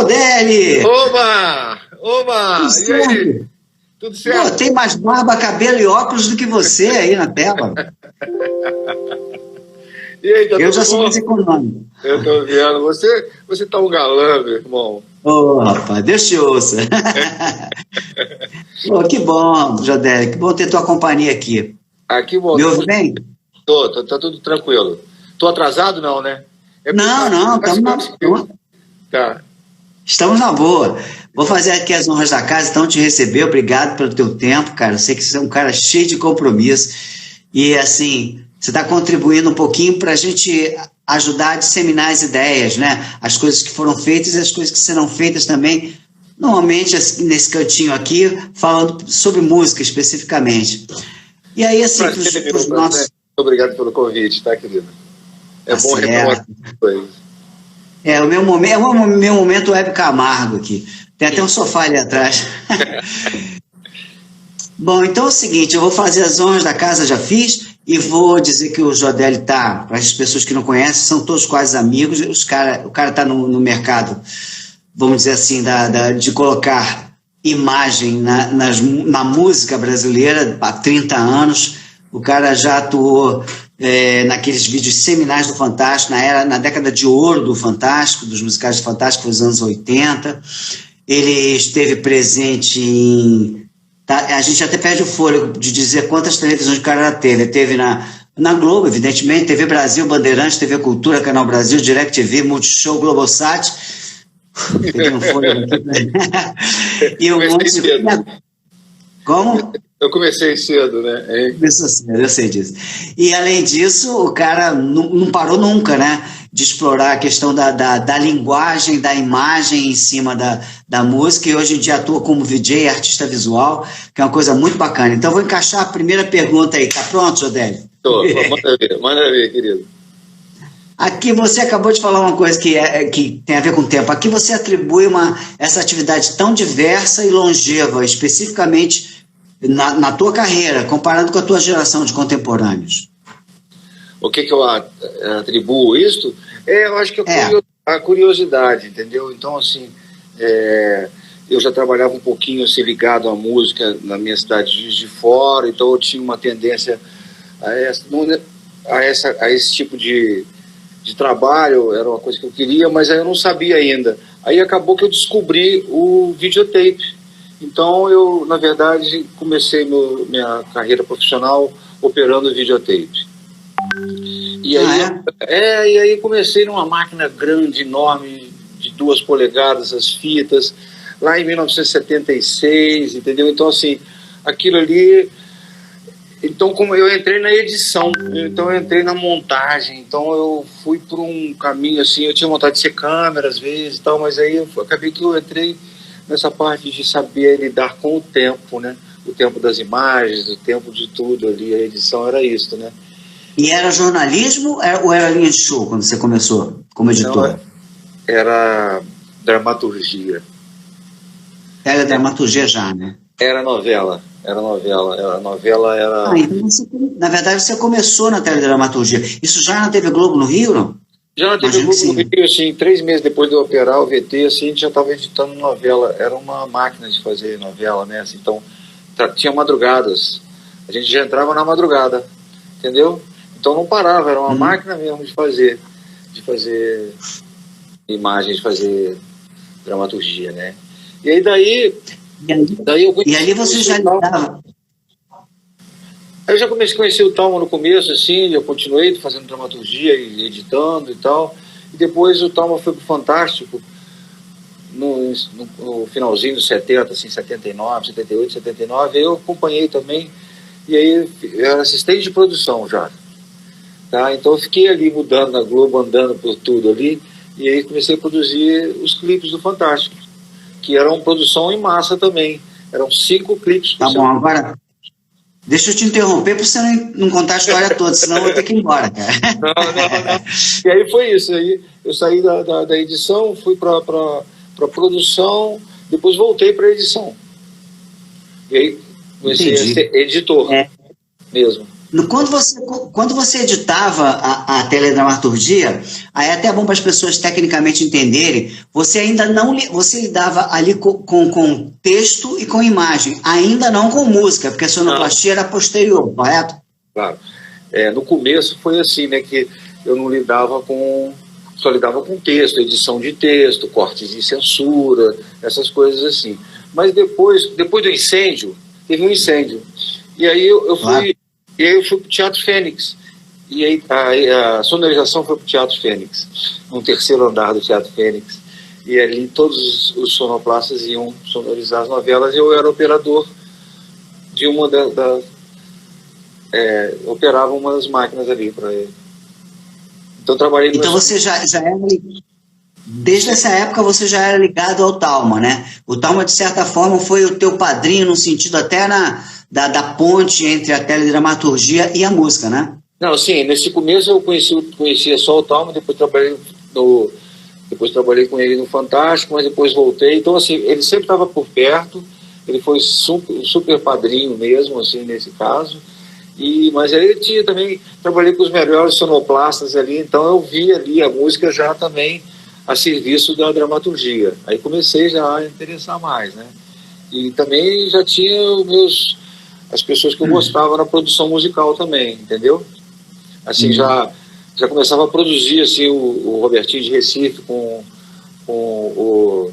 Jodelli! Oba! Oba! Tudo E aí? certo? Tudo certo? Pô, tem mais barba, cabelo e óculos do que você aí na tela. E aí, tá Eu tudo já sou bom? mais econômico. Eu tô vendo. Você tá um galã, meu irmão. Ô, rapaz, Deus te ouça. Pô, que bom, Jodelli, que bom ter tua companhia aqui. Aqui, bom. Me ouve bem? Tá tudo tranquilo. Tô atrasado, não, né? É porque Não, não, Tá. estamos na boa. Vou fazer aqui as honras da casa, então te receber. Obrigado pelo teu tempo, cara. Eu sei que você é um cara cheio de compromisso. E, assim, você está contribuindo um pouquinho para a gente ajudar a disseminar as ideias, né? As coisas que foram feitas e as coisas que serão feitas também, normalmente assim, nesse cantinho aqui, falando sobre música especificamente. E aí, assim, para os nossos... Muito obrigado pelo convite, tá, querido? É Tá bom certo. retomar coisas. O meu momento Web Camargo aqui. Tem até um sofá ali atrás. Bom, então é o seguinte, eu vou fazer as honras da casa, já fiz, e vou dizer que o Jodelli tá, para as pessoas que não conhecem, são todos quase amigos, o cara está no mercado, vamos dizer assim, de colocar imagem na música brasileira há 30 anos, o cara já atuou naqueles vídeos seminais do Fantástico, na década de ouro do Fantástico, dos musicais do Fantástico, nos anos 80, ele esteve presente em... Tá, a gente até perde o fôlego de dizer quantas televisões o cara teve. Teve na Globo, evidentemente, TV Brasil, Bandeirantes, TV Cultura, Canal Brasil, DirecTV, Multishow, Globosat. Teve um fôlego aqui. E um monte de... Como? Eu comecei cedo, né? Começou cedo, eu sei disso. E, além disso, o cara não parou nunca, né? De explorar a questão da linguagem, da imagem em cima da música, e hoje em dia atua como VJ, artista visual, que é uma coisa muito bacana. Então, vou encaixar a primeira pergunta aí. Tá pronto, Jodelli? Tô, manda ver, querido. Aqui você acabou de falar uma coisa que tem a ver com o tempo. Aqui você atribui essa atividade tão diversa e longeva, especificamente na tua carreira, comparado com a tua geração de contemporâneos. O que eu atribuo isso? Eu acho que a curiosidade, entendeu? Então, assim, eu já trabalhava um pouquinho assim, ligado à música na minha cidade de Juiz de Fora, então eu tinha uma tendência a esse tipo de trabalho, era uma coisa que eu queria, mas aí eu não sabia ainda. Aí acabou que eu descobri o videotape. Então eu, na verdade, comecei minha carreira profissional operando videotape. E aí, e aí comecei numa máquina grande, enorme, de 2 polegadas, as fitas, lá em 1976, entendeu? Então, assim, aquilo ali... Então, como eu entrei na edição, então eu entrei na montagem, então eu fui por um caminho, assim, eu tinha vontade de ser câmera às vezes e tal, mas aí acabei que eu entrei nessa parte de saber lidar com o tempo, né? O tempo das imagens, o tempo de tudo ali, a edição era isso, né? E era jornalismo ou era linha de show quando você começou como editor? Não, era dramaturgia. Era dramaturgia já, né? Era novela. Então você, na verdade, você começou na teledramaturgia. Isso já na TV Globo no Rio, não? Já na TV Globo no Rio, assim, 3 meses depois de eu operar o VT, assim, a gente já estava editando novela. Era uma máquina de fazer novela, né? Assim, então, tinha madrugadas. A gente já entrava na madrugada, entendeu? Então não parava, era uma máquina mesmo de fazer imagem, de fazer dramaturgia, né? E aí daí E ali você já lidava. Eu já comecei a conhecer o Talma no começo, assim, eu continuei fazendo dramaturgia e editando e tal, e depois o Talma foi pro Fantástico no finalzinho dos 70, assim, 79, 78, 79, aí eu acompanhei também, e aí eu era assistente de produção já, tá? Então eu fiquei ali mudando na Globo, andando por tudo ali, e aí comecei a produzir os clipes do Fantástico, que eram produção em massa também, eram 5 clipes por Tá bom, agora deixa eu te interromper para você não contar a história toda, senão eu vou ter que ir embora, cara. Não. E aí foi isso, aí eu saí da edição, fui para produção, depois voltei para edição. E aí comecei a ser editor mesmo. Quando você editava a teledramaturgia, aí é até bom para as pessoas tecnicamente entenderem, você ainda não você lidava ali com texto e com imagem, ainda não com música, porque a sonoplastia era posterior, correto? Claro. No começo foi assim, né, que eu não lidava só lidava com texto, edição de texto, cortes de censura, essas coisas assim. Mas depois do incêndio, teve um incêndio. E aí eu fui para o Teatro Fênix. E aí a sonorização foi para o Teatro Fênix, no terceiro andar do Teatro Fênix. E ali todos os sonoplastas iam sonorizar as novelas e eu era operador de uma operava uma das máquinas ali para ele. Então trabalhei... Então você já era... Desde essa época você já era ligado ao Thalma, né? O Thalma, de certa forma, foi o teu padrinho, no sentido até da ponte entre a teledramaturgia e a música, né? Não, sim, nesse começo eu conhecia só o Thalma, depois trabalhei com ele no Fantástico, mas depois voltei. Então, assim, ele sempre estava por perto, ele foi super padrinho mesmo, assim, nesse caso. Mas aí também trabalhei com os melhores sonoplastas ali, então eu vi ali a música já também a serviço da dramaturgia. Aí comecei já a interessar mais, né? E também já tinha as pessoas que eu gostava na produção musical também, entendeu? Assim, já começava a produzir assim, o Robertinho de Recife com o...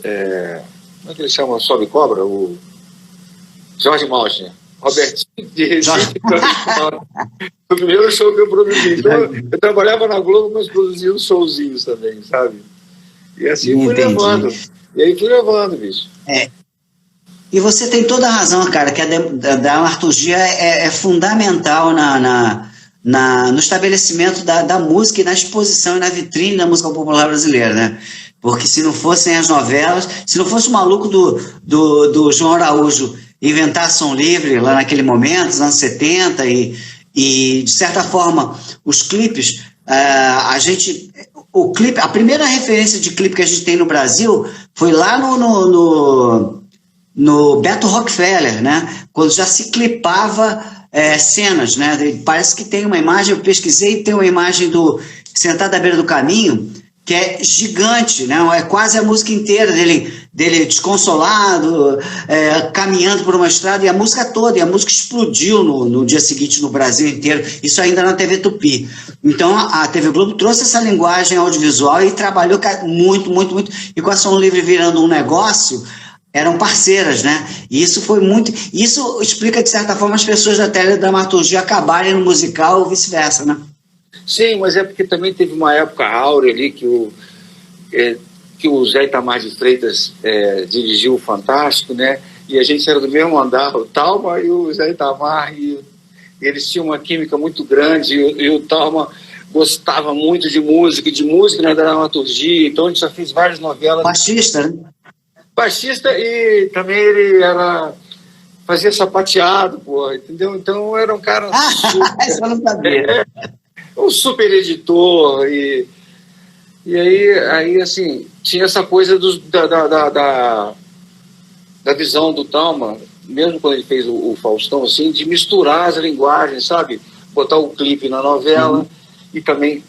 como é que ele chama? Sobe Cobra? O Jorge Maltner. Robertinho de Recife. Foi o primeiro show que eu produzi. Então, eu trabalhava na Globo, mas produzia uns showzinhos também, sabe? E assim fui levando. E aí fui levando, bicho. E você tem toda a razão, cara, que a dramaturgia é fundamental no estabelecimento da música e na exposição e na vitrine da música popular brasileira, né? Porque se não fossem as novelas, se não fosse o maluco do João Araújo inventar som livre lá naquele momento, nos anos 70, e de certa forma, os clipes, a primeira referência de clipe que a gente tem no Brasil foi lá no Beto Rockefeller, né? Quando já se clipava cenas, né? Parece que tem uma imagem, eu pesquisei, tem uma imagem do Sentado à Beira do Caminho, que é gigante, né? É quase a música inteira dele desconsolado, caminhando por uma estrada, e a música toda, e a música explodiu no dia seguinte no Brasil inteiro, isso ainda na TV Tupi. Então a TV Globo trouxe essa linguagem audiovisual e trabalhou muito, muito, muito, e com a Som Livre virando um negócio, eram parceiras, né? E isso foi muito... Isso explica, de certa forma, as pessoas da teledramaturgia acabarem no musical ou vice-versa, né? Sim, mas é porque também teve uma época áurea ali que o Zé Itamar de Freitas dirigiu o Fantástico, né? E a gente era do mesmo andar, o Thalma e o Zé Itamar, e eles tinham uma química muito grande, e o Thalma gostava muito de música na dramaturgia, então a gente já fez várias novelas. Baixista, né? Baixista, e também ele fazia sapateado, pô, entendeu? Então era um cara... Isso eu não sabia. Um super editor, e aí assim, tinha essa coisa da visão do Thalma, mesmo quando ele fez o Faustão, assim, de misturar as linguagens, sabe? Botar o clipe na novela e também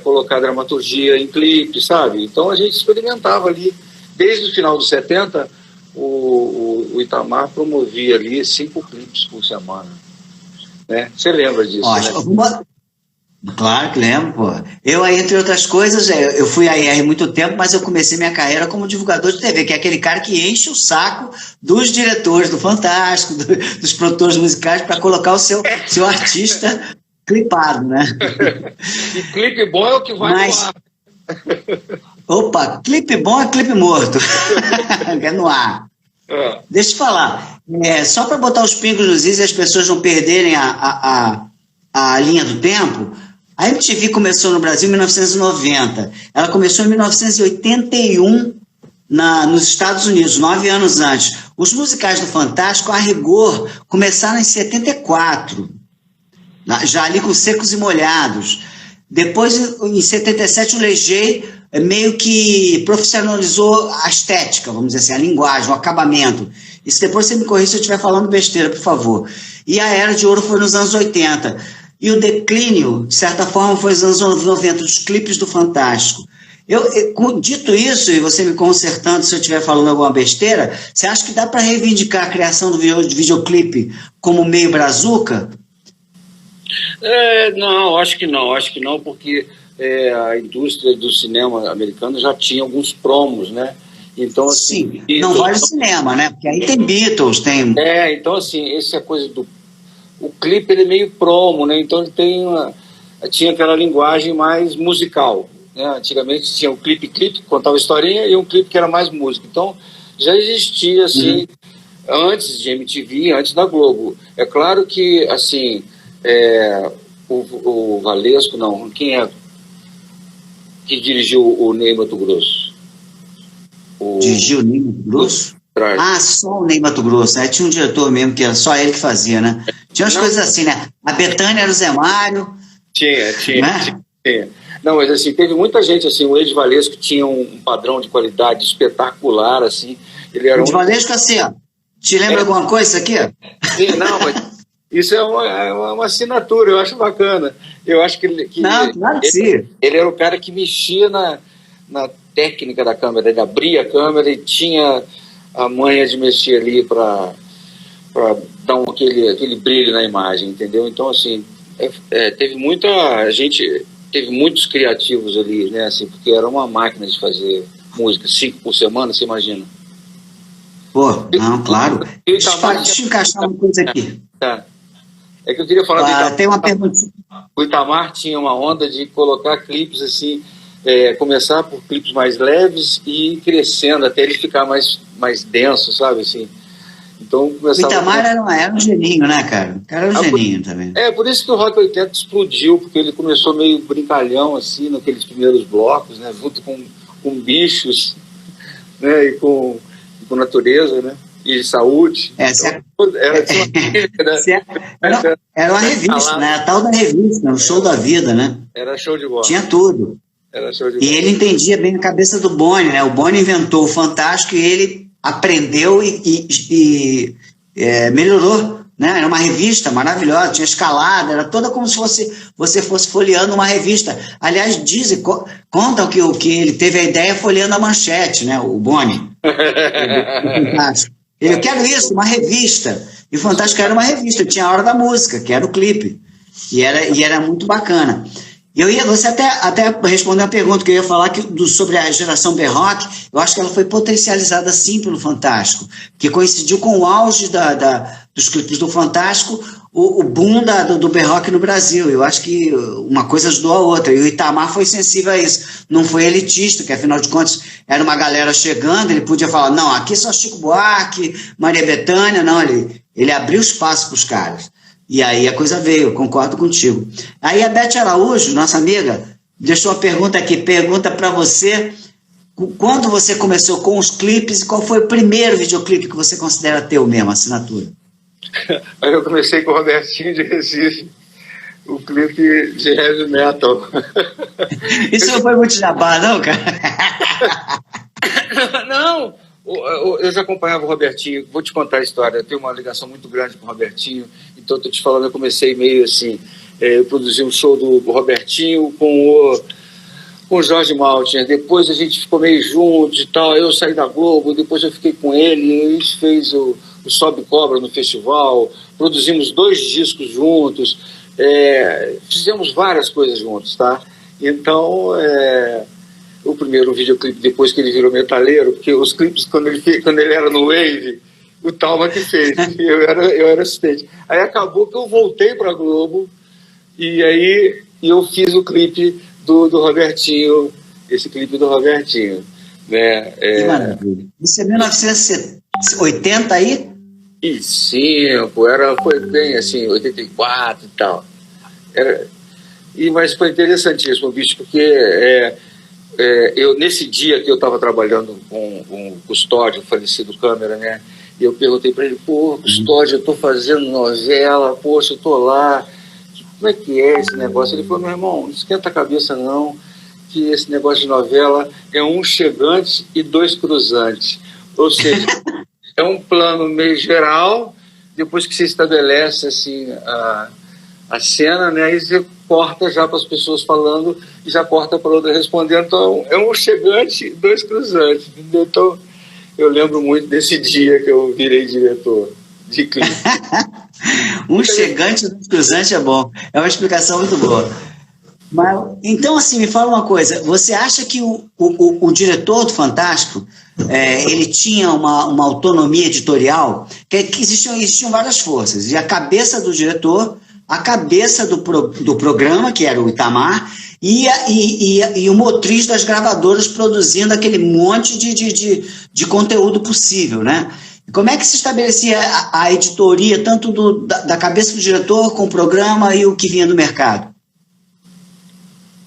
colocar a dramaturgia em clipe, sabe? Então a gente experimentava ali. Desde o final dos 70, o Itamar promovia ali 5 clipes por semana. Né? Você lembra disso, né? Claro que lembro, pô. Eu, entre outras coisas, eu fui a IR muito tempo, mas eu comecei minha carreira como divulgador de TV, que é aquele cara que enche o saco dos diretores do Fantástico, dos produtores musicais, para colocar o seu artista clipado, né? E clipe bom é o que vai no ar. Opa, clipe bom é clipe morto. É no ar. Deixa eu te falar. Só para botar os pingos nos is e as pessoas não perderem a linha do tempo, a MTV começou no Brasil em 1990. Ela começou em 1981 nos Estados Unidos, 9 anos antes. Os musicais do Fantástico, a rigor, começaram em 74, já ali com Secos e Molhados. Depois, em 77, o Leger meio que profissionalizou a estética, vamos dizer assim, a linguagem, o acabamento. E se depois você me corrige se eu estiver falando besteira, por favor. E a Era de Ouro foi nos anos 80. E o declínio, de certa forma, foi nos anos 90, dos clipes do Fantástico. Dito isso, e você me consertando se eu estiver falando alguma besteira, você acha que dá para reivindicar a criação do videoclipe como meio brazuca? Não, acho que não, porque a indústria do cinema americano já tinha alguns promos, né? Então, assim, sim, não vale cinema, né? Porque aí tem Beatles, tem... então, assim, essa é coisa do... O clipe, ele é meio promo, né? Então, ele tinha aquela linguagem mais musical, né? Antigamente tinha o clipe que contava historinha e um clipe que era mais música. Então, já existia, assim, antes de MTV, antes da Globo. É claro que, assim, o Valesco, não, quem é que dirigiu o Ney Matogrosso? Dirigiu o Ney Matogrosso? Só o Ney Matogrosso, né? Tinha um diretor mesmo que era só ele que fazia, né? Tinha umas coisas assim, né? A Bethânia era o Zé Mário. Tinha. Né? Não, mas assim, teve muita gente, assim, o Ed Valesco tinha um padrão de qualidade espetacular, assim. Ele era Ed Valesco, assim, ó. Te lembra alguma coisa isso aqui? Sim, não, mas isso é uma assinatura, eu acho bacana. Eu acho que não, claro que sim. Ele era o cara que mexia na técnica da câmera, ele abria a câmera e tinha a manha de mexer ali para dar aquele brilho na imagem, entendeu? Então, assim, teve muita gente, teve muitos criativos ali, né, assim, porque era uma máquina de fazer música, 5 por semana, você imagina? Pô, não, claro. Deixa eu encaixar uma coisa aqui. É que eu queria falar tem uma pergunta. O Itamar tinha uma onda de colocar clipes assim, começar por clipes mais leves e ir crescendo até ele ficar mais denso, sabe, assim. Então, o Itamar era um geninho, né, cara? O cara era um geninho também. Por isso que o Rock 80 explodiu, porque ele começou meio brincalhão, assim, naqueles primeiros blocos, né, junto com bichos, né, e com natureza, né, e saúde. Era uma revista, né, a tal da revista, o show da vida, né? Era show de bola. Tinha tudo. Era show de bola. E ele entendia bem a cabeça do Boni, né? O Boni inventou o Fantástico e ele aprendeu e melhorou, né? Era uma revista maravilhosa, tinha escalada, era toda como se você fosse folheando uma revista. Aliás, contam que ele teve a ideia folheando a Manchete, né? O Boni. Eu quero isso, uma revista. E o Fantástico era uma revista, tinha a Hora da Música, que era o clipe. E era muito bacana. Você até respondeu a pergunta que eu ia falar sobre a geração B-Rock. Eu acho que ela foi potencializada sim pelo Fantástico, que coincidiu com o auge dos clipes do Fantástico, o boom do B-Rock no Brasil. Eu acho que uma coisa ajudou a outra, e o Itamar foi sensível a isso. Não foi elitista, que afinal de contas era uma galera chegando, ele podia falar, não, aqui é só Chico Buarque, Maria Bethânia, não, ele abriu espaço para os caras. E aí a coisa veio, concordo contigo. Aí a Beth Araújo, nossa amiga, deixou uma pergunta aqui, pergunta para você, quando você começou com os clipes, qual foi o primeiro videoclipe que você considera teu mesmo, assinatura? Aí eu comecei com o Robertinho de Recife, o clipe de heavy metal. Isso não foi muito jabá, não, cara? Não, eu já acompanhava o Robertinho, vou te contar a história, eu tenho uma ligação muito grande com o Robertinho, então estou te falando, eu comecei meio assim, eu produzi um show do Robertinho com o Jorge Maltner, depois a gente ficou meio junto e tal, eu saí da Globo, depois eu fiquei com ele, a gente fez o Sobe Cobra no festival, produzimos 2 discos juntos, fizemos várias coisas juntos, tá? Então, o primeiro videoclipe depois que ele virou metaleiro, porque os clipes quando ele era no Wave, o Talma que fez, eu era assistente. Aí acabou que eu voltei para a Globo e aí eu fiz o clipe do Robertinho, esse clipe do Robertinho, né? Que maravilha. Isso é 1980 aí? 85, foi bem assim, 84 e tal. Mas foi interessantíssimo, bicho, porque nesse dia que eu estava trabalhando com o Custódio, o falecido câmera, né? E eu perguntei para ele, Custódio, eu estou fazendo novela, poxa, eu estou lá, como é que é esse negócio? Ele falou, meu irmão, não esquenta a cabeça não, que esse negócio de novela é um chegante e 2 cruzantes. Ou seja, é um plano meio geral, depois que você estabelece assim, a cena, né, aí você corta já para as pessoas falando e já corta para outra respondendo. Então, é um chegante e dois cruzantes. Entendeu? Então, eu lembro muito desse dia que eu virei diretor de clipe. Um chegante e dois cruzantes é bom. É uma explicação muito boa. Mas, então, assim, me fala uma coisa. Você acha que o diretor do Fantástico, ele tinha uma autonomia editorial? Que existiam várias forças. E a cabeça do diretor, a cabeça do programa, que era o Itamar, e o motriz das gravadoras produzindo aquele monte de conteúdo possível, né? Como é que se estabelecia a editoria, tanto da cabeça do diretor com o programa e o que vinha do mercado?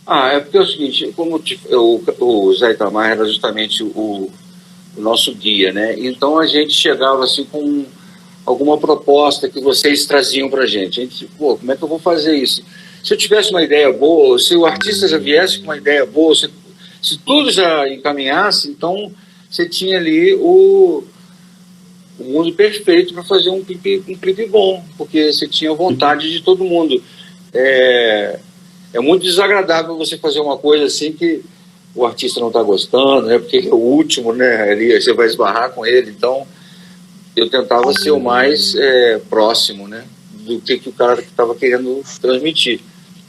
É porque é o seguinte, como o Zé Itamar era justamente o nosso guia, né? Então a gente chegava assim com alguma proposta que vocês traziam para a gente. Pô, como é que eu vou fazer isso? Se eu tivesse uma ideia boa, se o artista já viesse com uma ideia boa, se tudo já encaminhasse, então você tinha ali o mundo perfeito para fazer um clipe bom, porque você tinha vontade de todo mundo. É muito desagradável você fazer uma coisa assim que o artista não está gostando, né? Porque ele é o último, né? Ali você vai esbarrar com ele. Então, eu tentava ser o mais próximo, né? Do que o cara estava querendo transmitir.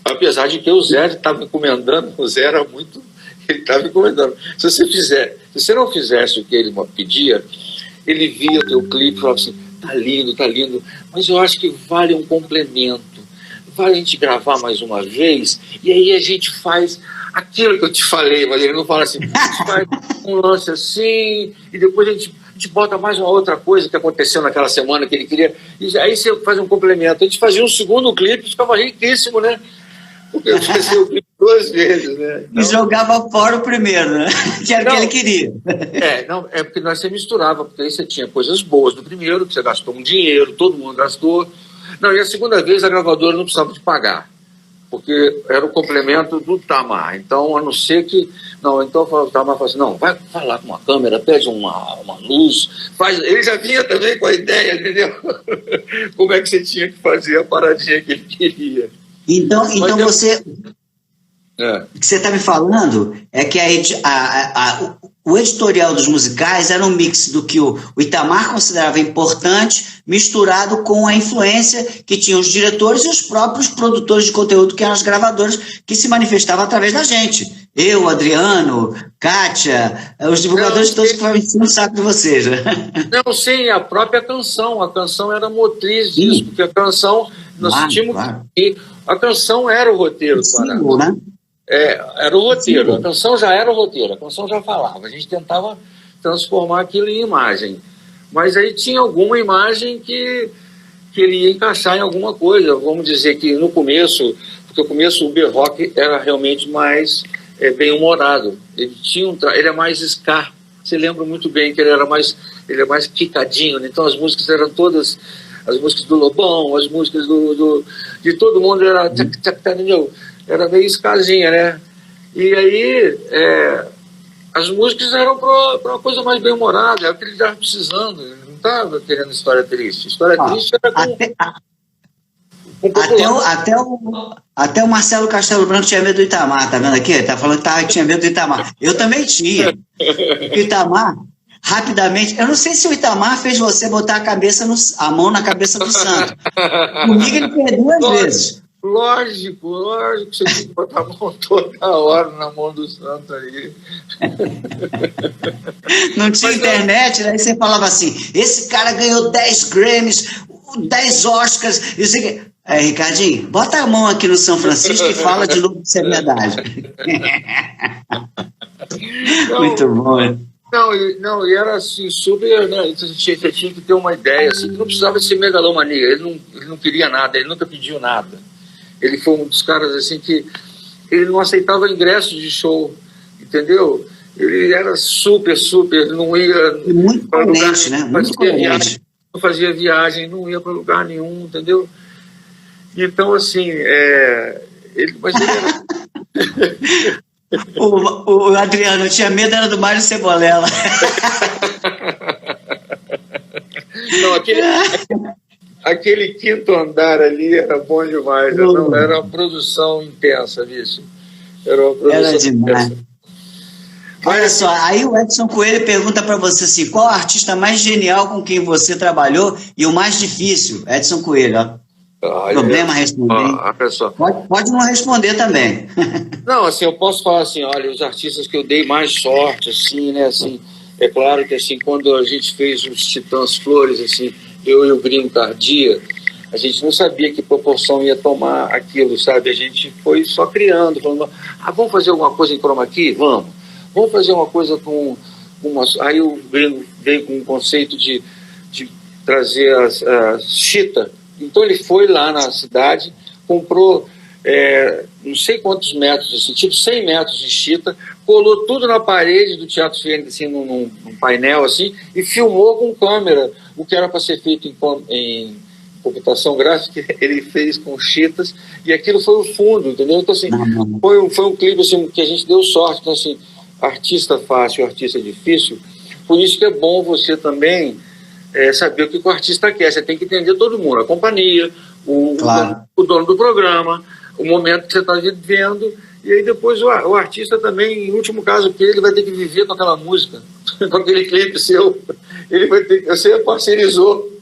Apesar de que o Zé estava encomendando, o Zé era muito... Ele estava encomendando. Se você não fizesse o que ele pedia, ele via o teu clipe e falava assim, tá lindo, mas eu acho que vale um complemento. Vai a gente gravar mais uma vez e aí a gente faz aquilo que eu te falei, mas ele não fala assim, a gente faz um lance assim e depois a gente bota mais uma outra coisa que aconteceu naquela semana que ele queria, e aí você faz um complemento. A gente fazia um segundo clipe, ficava riquíssimo, né? Porque eu fazia o clipe 2 vezes, né? Então, e jogava fora o primeiro, né? Que era o que ele queria. É porque nós você misturava, porque aí você tinha coisas boas no primeiro, que você gastou um dinheiro, todo mundo gastou. Não, e a segunda vez a gravadora não precisava de pagar, porque era o complemento do Itamar. Então, a não ser que... Não, então o Itamar falou assim, não, vai lá com uma câmera, pede uma luz, faz... Ele já vinha também com a ideia, entendeu? Como é que você tinha que fazer a paradinha que ele queria. Então você... O que você está me falando é que o editorial dos musicais era um mix do que o Itamar considerava importante, misturado com a influência que tinham os diretores e os próprios produtores de conteúdo, que eram as gravadoras, que se manifestavam através da gente. Eu, Adriano, Kátia, os divulgadores todos que estavam ensinando o saco de vocês. Né? Não, sim, a própria canção. A canção era motriz disso, porque a canção, nós tínhamos que... A canção era o roteiro. Símbolo, né? Era o roteiro, a canção já era o roteiro, a canção já falava, a gente tentava transformar aquilo em imagem, mas aí tinha alguma imagem que ele ia encaixar em alguma coisa. Vamos dizer que no começo, porque no começo o B-Rock era realmente mais bem-humorado, ele é mais ska, você lembra muito bem que ele é mais quicadinho, né? Então as músicas eram todas, as músicas do Lobão, as músicas de todo mundo era meio escasinha, né? E aí as músicas eram para uma coisa mais bem-humorada, é o que ele estava precisando, ele não estava querendo história triste. História triste era até o Marcelo Castelo Branco tinha medo do Itamar, tá vendo aqui? Ele tá falando que tinha medo do Itamar. Eu também tinha. O Itamar, rapidamente, eu não sei se o Itamar fez você botar a mão na cabeça do santo. Comigo ele fez 2 vezes. Lógico, você tem que botar a mão toda hora na mão do santo aí. Não tinha internet, né? Aí você falava assim, esse cara ganhou 10 Grammys, 10 Oscars, isso aqui. Ricardinho, bota a mão aqui no São Francisco e fala de novo se é verdade. Muito bom, né? Não, e era assim, super, né? Você tinha que ter uma ideia, assim, que não precisava ser megalomania, ele não queria nada, ele nunca pediu nada. Ele foi um dos caras assim que ele não aceitava ingresso de show, entendeu? Ele era super, não ia muito para lugar, né? Muito coerente. Não fazia viagem, não ia para lugar nenhum, entendeu? Então, assim, mas ele era... o Adriano tinha medo, era do Mário Cebolela. Não, aquele quinto andar ali era bom demais. Era uma produção intensa, bicho. Era uma produção Era demais. intensa. Olha só, aí o Edson Coelho pergunta para você assim, qual artista mais genial com quem você trabalhou e o mais difícil? Edson Coelho, ó. Problema responder. Pode não responder também. Não, assim, eu posso falar assim, olha, os artistas que eu dei mais sorte, assim, né, assim, é claro que, assim, quando a gente fez os Titãs Flores, assim, eu e o Gringo Cardia, a gente não sabia que proporção ia tomar aquilo, sabe? A gente foi só criando, falando, vamos fazer alguma coisa em chroma key? Vamos fazer uma coisa com uma... Aí o Gringo veio com um conceito de trazer a chita. Então ele foi lá na cidade, comprou não sei quantos metros, assim, tipo 100 metros de chita, colou tudo na parede do Teatro Fênix, assim, num painel, assim, e filmou com câmera o que era para ser feito em computação gráfica, ele fez com chitas, e aquilo foi o fundo, entendeu? Então, assim, foi um clipe, assim, que a gente deu sorte. Então, assim, artista fácil, artista difícil, por isso que é bom você também saber o que o artista quer. Você tem que entender todo mundo, a companhia, o dono do programa, o momento que você está vivendo, e aí depois o artista também, em último caso, porque ele vai ter que viver com aquela música, com aquele clipe seu. Ele vai ter, você parcerizou,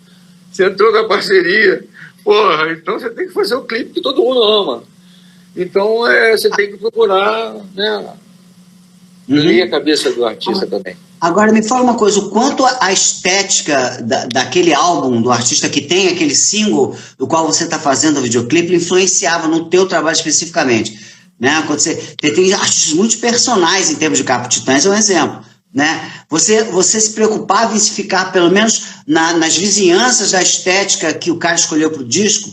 você entrou na parceria, porra, então você tem que fazer o clipe que todo mundo ama. Então você tem que procurar, né, ler a cabeça do artista também. Agora, me fala uma coisa, o quanto a estética daquele álbum, do artista que tem aquele single do qual você está fazendo o videoclipe, influenciava no teu trabalho especificamente, né? Quando você tem artistas muito personagens em termos de capa, Titãs é um exemplo, né? Você se preocupava em se ficar, pelo menos, nas vizinhanças da estética que o cara escolheu para o disco?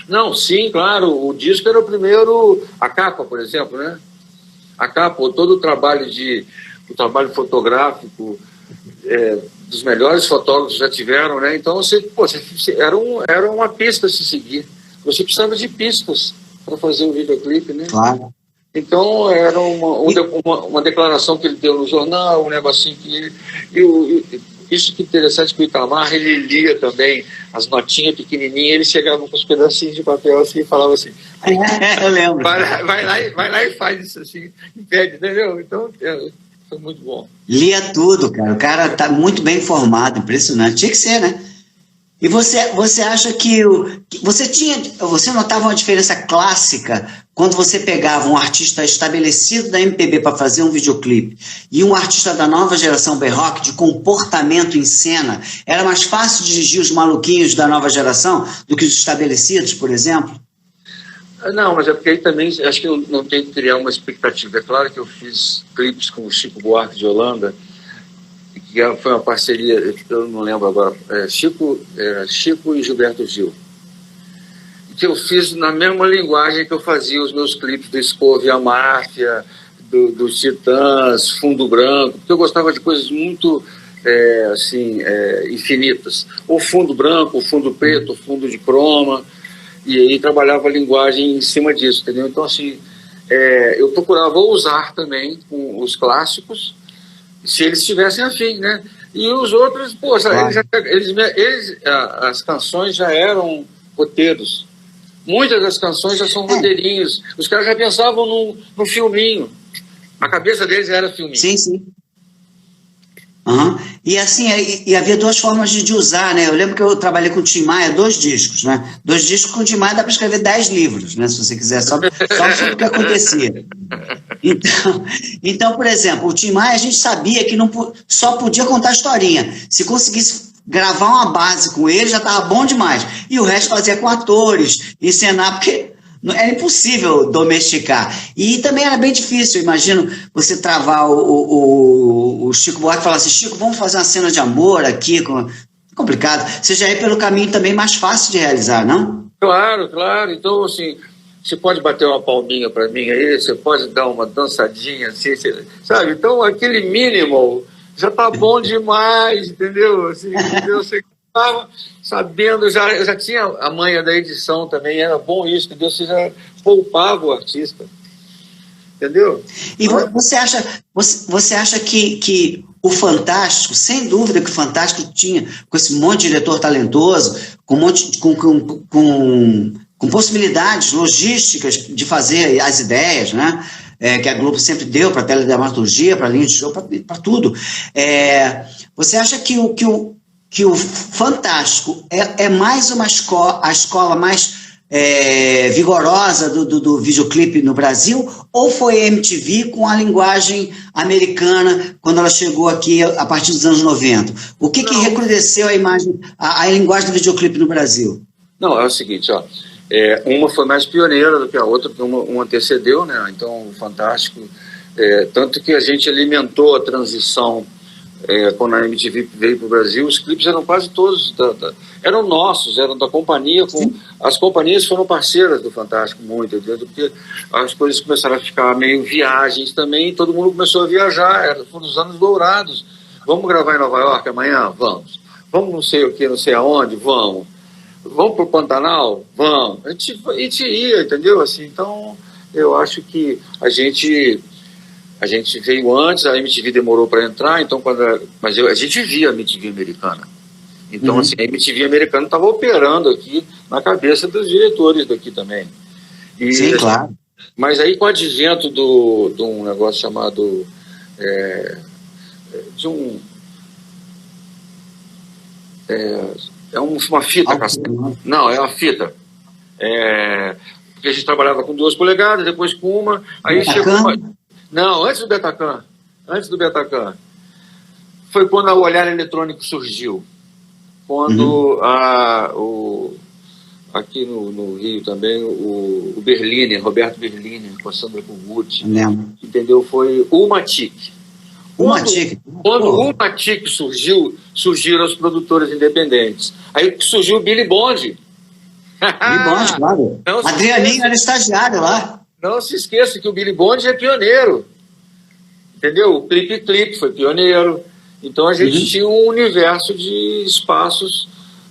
Não, sim, claro, o disco era o primeiro, a capa, por exemplo, né? A capa, todo o trabalho fotográfico, dos melhores fotógrafos já tiveram, né? Então era uma pista a se seguir. Você precisava de pistas para fazer o videoclipe, né? Claro. Então era uma declaração que ele deu no jornal, um negocinho que isso que é interessante, que o Itamar, ele lia também as notinhas pequenininhas, ele chegava com os pedacinhos de papel assim e falava assim, eu lembro. Vai lá e faz isso assim, impede, entendeu? Então foi muito bom. Lia tudo, cara. O cara tá muito bem informado, impressionante. Tinha que ser, né? E você acha que você notava uma diferença clássica quando você pegava um artista estabelecido da MPB para fazer um videoclipe e um artista da nova geração B-Rock de comportamento em cena? Era mais fácil dirigir os maluquinhos da nova geração do que os estabelecidos, por exemplo? Não, mas é porque aí também acho que eu não tenho que criar uma expectativa. É claro que eu fiz clipes com o Chico Buarque de Holanda, que foi uma parceria, eu não lembro agora, Chico e Gilberto Gil, que eu fiz na mesma linguagem que eu fazia os meus clipes do Scove e a Máfia, dos Titãs, Fundo Branco, porque eu gostava de coisas muito infinitas. O fundo branco, o fundo preto, o fundo de croma, e aí trabalhava a linguagem em cima disso, entendeu? Então, assim, eu procurava usar também com os clássicos, se eles estivessem afim, né? E os outros, poxa, as canções já eram roteiros. Muitas das canções já são roteirinhos. Os caras já pensavam no filminho. A cabeça deles era filminho. Sim, sim. Uhum. E assim, havia duas formas de usar, né? Eu lembro que eu trabalhei com o Tim Maia, 2 discos, né? 2 discos com o Tim Maia dá para escrever 10 livros, né? Se você quiser, só sobre o que acontecia. Então, por exemplo, o Tim Maia, a gente sabia que só podia contar historinha. Se conseguisse gravar uma base com ele, já estava bom demais. E o resto fazia com atores, encenar, porque era impossível domesticar. E também era bem difícil, imagino, você travar o Chico Buarque e falar assim, Chico, vamos fazer uma cena de amor aqui, complicado. Você já ia pelo caminho também mais fácil de realizar, não? Claro, claro. Então, assim, você pode bater uma palminha para mim aí, você pode dar uma dançadinha, assim, sabe? Então, aquele mínimo já tá bom demais, entendeu? Assim, entendeu? Você estava sabendo, já tinha a manha da edição também, era bom isso, entendeu? Você já poupava o artista. entendeu? E você acha que o Fantástico, sem dúvida que o Fantástico tinha, com esse monte de diretor talentoso, com possibilidades logísticas de fazer as ideias, né? Que a Globo sempre deu para a teledramaturgia, para a linha de show, para tudo. Você acha que o Fantástico é mais a escola mais vigorosa do videoclipe no Brasil, ou foi a MTV com a linguagem americana quando ela chegou aqui a partir dos anos 90? O que recrudesceu a linguagem do videoclipe no Brasil? Não, é o seguinte, ó, uma foi mais pioneira do que a outra, porque uma antecedeu, né? Então o Fantástico, tanto que a gente alimentou a transição. Quando a MTV veio para o Brasil, os clipes eram quase todos eram nossos, eram da companhia. As companhias foram parceiras do Fantástico muito, entendeu? Porque as coisas começaram a ficar meio viagens também, todo mundo começou a viajar, foram os anos dourados. Vamos gravar em Nova York amanhã? Vamos. Vamos não sei o que, não sei aonde? Vamos. Vamos para o Pantanal? Vamos. A gente ia, entendeu? Assim, então, eu acho que a gente veio antes, a MTV demorou para entrar, então a gente via a MTV americana. Então, assim, a MTV americana estava operando aqui na cabeça dos diretores daqui também. Sim, claro. Mas aí, com o advento de um negócio chamado... uma fita, cassete. Não, é uma fita. Porque a gente trabalhava com 2 polegadas, depois com uma, aí chegou... Não, antes do Betacam. Foi quando o olhar eletrônico surgiu. Quando aqui no Rio também, o Berliner, Roberto Berliner, com a Sandra Kogut, entendeu? Foi o Matic. Quando o Matic surgiram os produtores independentes. Aí surgiu o Billy Bond. Billy Bond, claro. Adrianinho era estagiário lá. Não se esqueça que o Billy Bond é pioneiro, entendeu? O Clipe foi pioneiro. Então a gente tinha um universo de espaços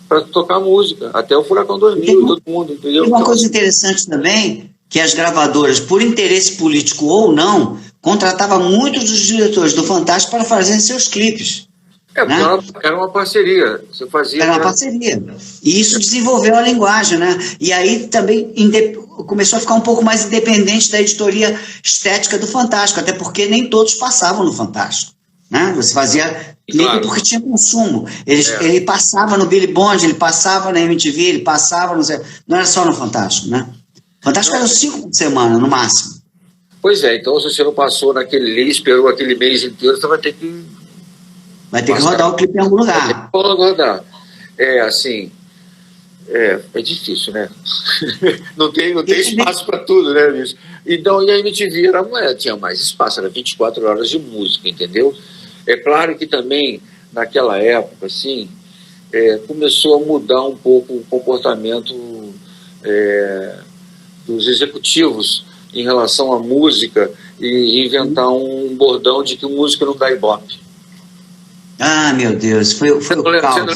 para tocar música, até o Furacão 2000, todo mundo, entendeu? E uma coisa interessante também, que as gravadoras, por interesse político ou não, contratavam muitos dos diretores do Fantástico para fazerem seus clipes. Né? Era uma parceria. Você fazia. Era uma parceria. E isso desenvolveu a linguagem, né? E aí também começou a ficar um pouco mais independente da editoria estética do Fantástico, até porque nem todos passavam no Fantástico. Né? Você fazia clipe porque tinha consumo. Ele passava no Billy Bond, ele passava na MTV, ele passava não era só no Fantástico, né? Fantástico era 5 por semana, no máximo. Pois é, então se você não passou naquele mês, esperou aquele mês inteiro, você vai ter que rodar o clipe em algum lugar. Rodar. É difícil, né? não tem espaço para tudo, né, bicho? Então, e a MTV tinha mais espaço, era 24 horas de música, entendeu? É claro que também, naquela época, assim, começou a mudar um pouco o comportamento dos executivos em relação à música e inventar um bordão de que música não dá ibope. Ah, meu Deus, foi o caos.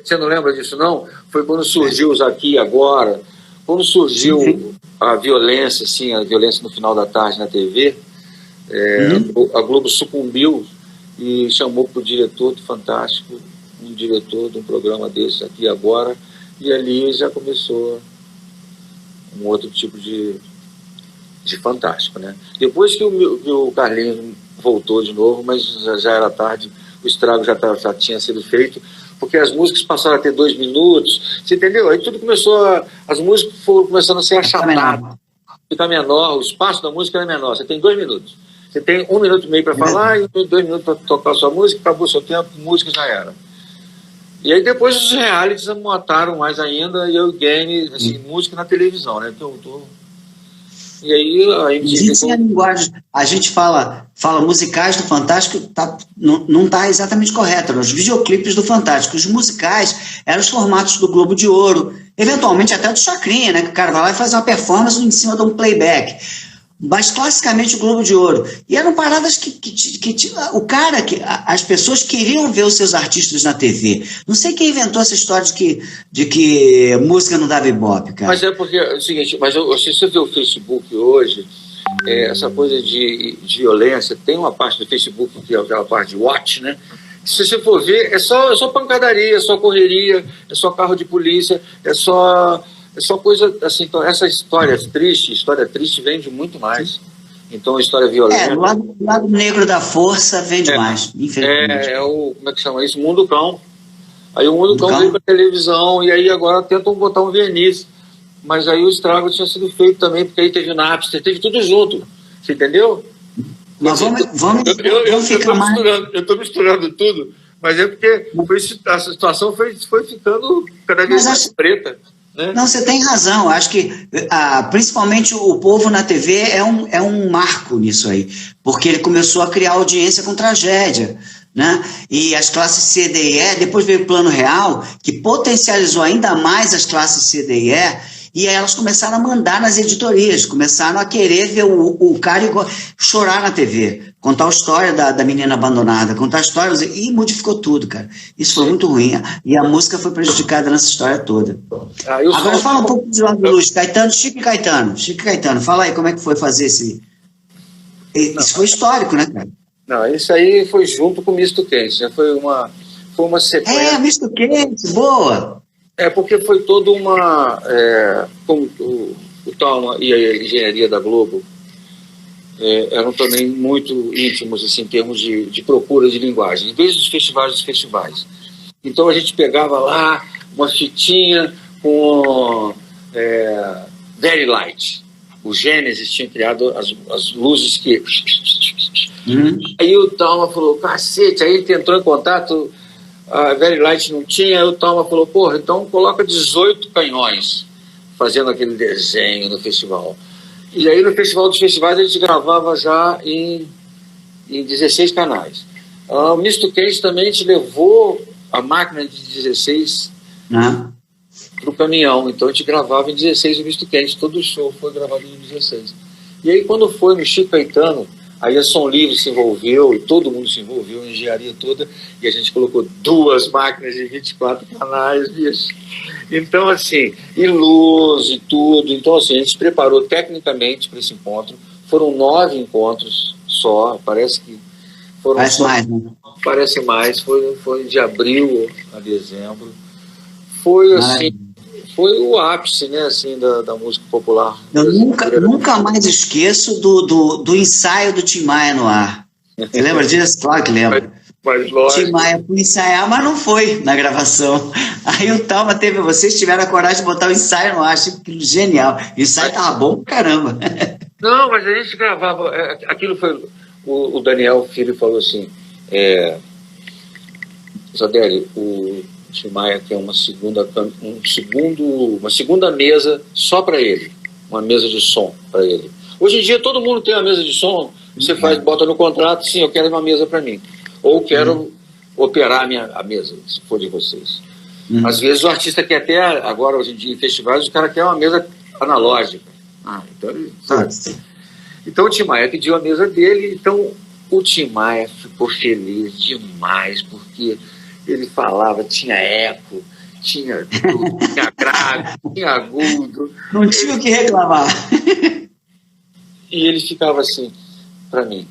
Você não lembra disso, não? Foi quando surgiu os Aqui e Agora, quando surgiu a violência, assim, a violência no final da tarde na TV, a Globo sucumbiu e chamou para o diretor do Fantástico, um diretor de um programa desse, Aqui e Agora, e ali já começou um outro tipo de Fantástico, né? Depois que o Carlinhos voltou de novo, mas já era tarde, o estrago já tinha sido feito, porque as músicas passaram a ter 2 minutos, você entendeu? Aí tudo as músicas foram começando a ser achatadas, ficar menor, o espaço da música era menor, você tem 2 minutos, você tem 1 minuto e meio para falar e 2 minutos para tocar a sua música, acabou o seu tempo, música já era. E aí depois os realities mataram mais ainda, e eu ganhei assim, música na televisão, né? E aí a MTV... a linguagem, a gente fala musicais do Fantástico, não está exatamente correto. Os videoclipes do Fantástico, os musicais eram os formatos do Globo de Ouro, eventualmente até do Chacrinha, né? Que o cara vai lá e faz uma performance em cima de um playback. Mas classicamente o Globo de Ouro. E eram paradas as pessoas queriam ver os seus artistas na TV. Não sei quem inventou essa história de que música não dava ibope, cara. Mas é porque é o seguinte, se você vê o Facebook hoje, essa coisa de violência, tem uma parte do Facebook que é aquela parte de watch, né? Se você for ver, é só pancadaria, é só correria, é só carro de polícia, é só coisa assim. Então, essa história triste vende muito mais. Então, a história violenta... o lado negro da força vende mais, infelizmente. Como é que chama isso? Mundo Cão. Aí o Mundo Cão veio para televisão, e aí agora tentam botar um verniz. Mas aí o estrago tinha sido feito também, porque aí teve Napster, teve tudo junto. Você entendeu? Mas vamos ficar mais... Eu estou misturando tudo, mas é porque a situação foi ficando cada vez mais preta. Né? Não, você tem razão. Acho que principalmente o povo na TV é um marco nisso aí, porque ele começou a criar audiência com tragédia, né? E as classes C, D e E, depois veio o Plano Real, que potencializou ainda mais as classes C, D e E aí elas começaram a mandar nas editorias, começaram a querer ver o cara chorar na TV, contar a história da menina abandonada, contar a história, e modificou tudo, cara. Isso foi muito ruim, e a música foi prejudicada nessa história toda. Agora fala um pouco de lado do Luz, Chico e Caetano, fala aí como é que foi fazer esse... Isso foi histórico, né, cara? Não, isso aí foi junto com o Misto Quente, né? Foi uma sequência... Misto Quente, boa! Porque foi toda uma... como o Talma e a engenharia da Globo eram também muito íntimos assim, em termos de procura de linguagem, desde os festivais. Então a gente pegava lá uma fitinha com Very Light. O Gênesis tinha criado as luzes que... Aí o Talma falou, cacete, aí ele entrou em contato... A Very Light não tinha, aí o Talma falou, porra, então coloca 18 canhões fazendo aquele desenho no festival. E aí no Festival dos Festivais a gente gravava já em 16 canais. O Misto Quente também a gente levou a máquina de 16 para o caminhão, então a gente gravava em 16 o Misto Quente, todo o show foi gravado em 16. E aí quando foi no Chico Caetano, aí a Som Livre se envolveu, e todo mundo se envolveu, a engenharia toda, e a gente colocou 2 máquinas de 24 canais, bicho. Então, assim, e luz e tudo. Então, assim, a gente preparou tecnicamente para esse encontro. Foram 9 encontros só, parece que foram... Parece mais, né? Parece mais, foi de abril a dezembro. Foi, assim... Foi o ápice, né, assim, da música popular. Eu nunca mais esqueço do ensaio do Tim Maia no ar. Você lembra disso? Claro que lembra. Mas lógico. Tim Maia foi ensaiar, mas não foi na gravação. Aí o Talma vocês tiveram a coragem de botar o ensaio no ar, achei aquilo genial. O ensaio tava bom pra caramba. Não, mas a gente gravava, aquilo foi, o Daniel Filho falou assim, Zadeli, o Tim Maia quer uma segunda mesa só para ele, uma mesa de som para ele. Hoje em dia todo mundo tem uma mesa de som, você bota no contrato, sim, eu quero uma mesa para mim, ou quero operar a mesa, se for de vocês. Às vezes o artista quer até, agora hoje em dia em festivais, o cara quer uma mesa analógica. Então ele sabe. Então o Tim Maia pediu a mesa dele, então o Tim Maia ficou feliz demais, porque ele falava, tinha eco, tinha grave, tinha agudo. Não tinha o que reclamar. E ele ficava assim, para mim.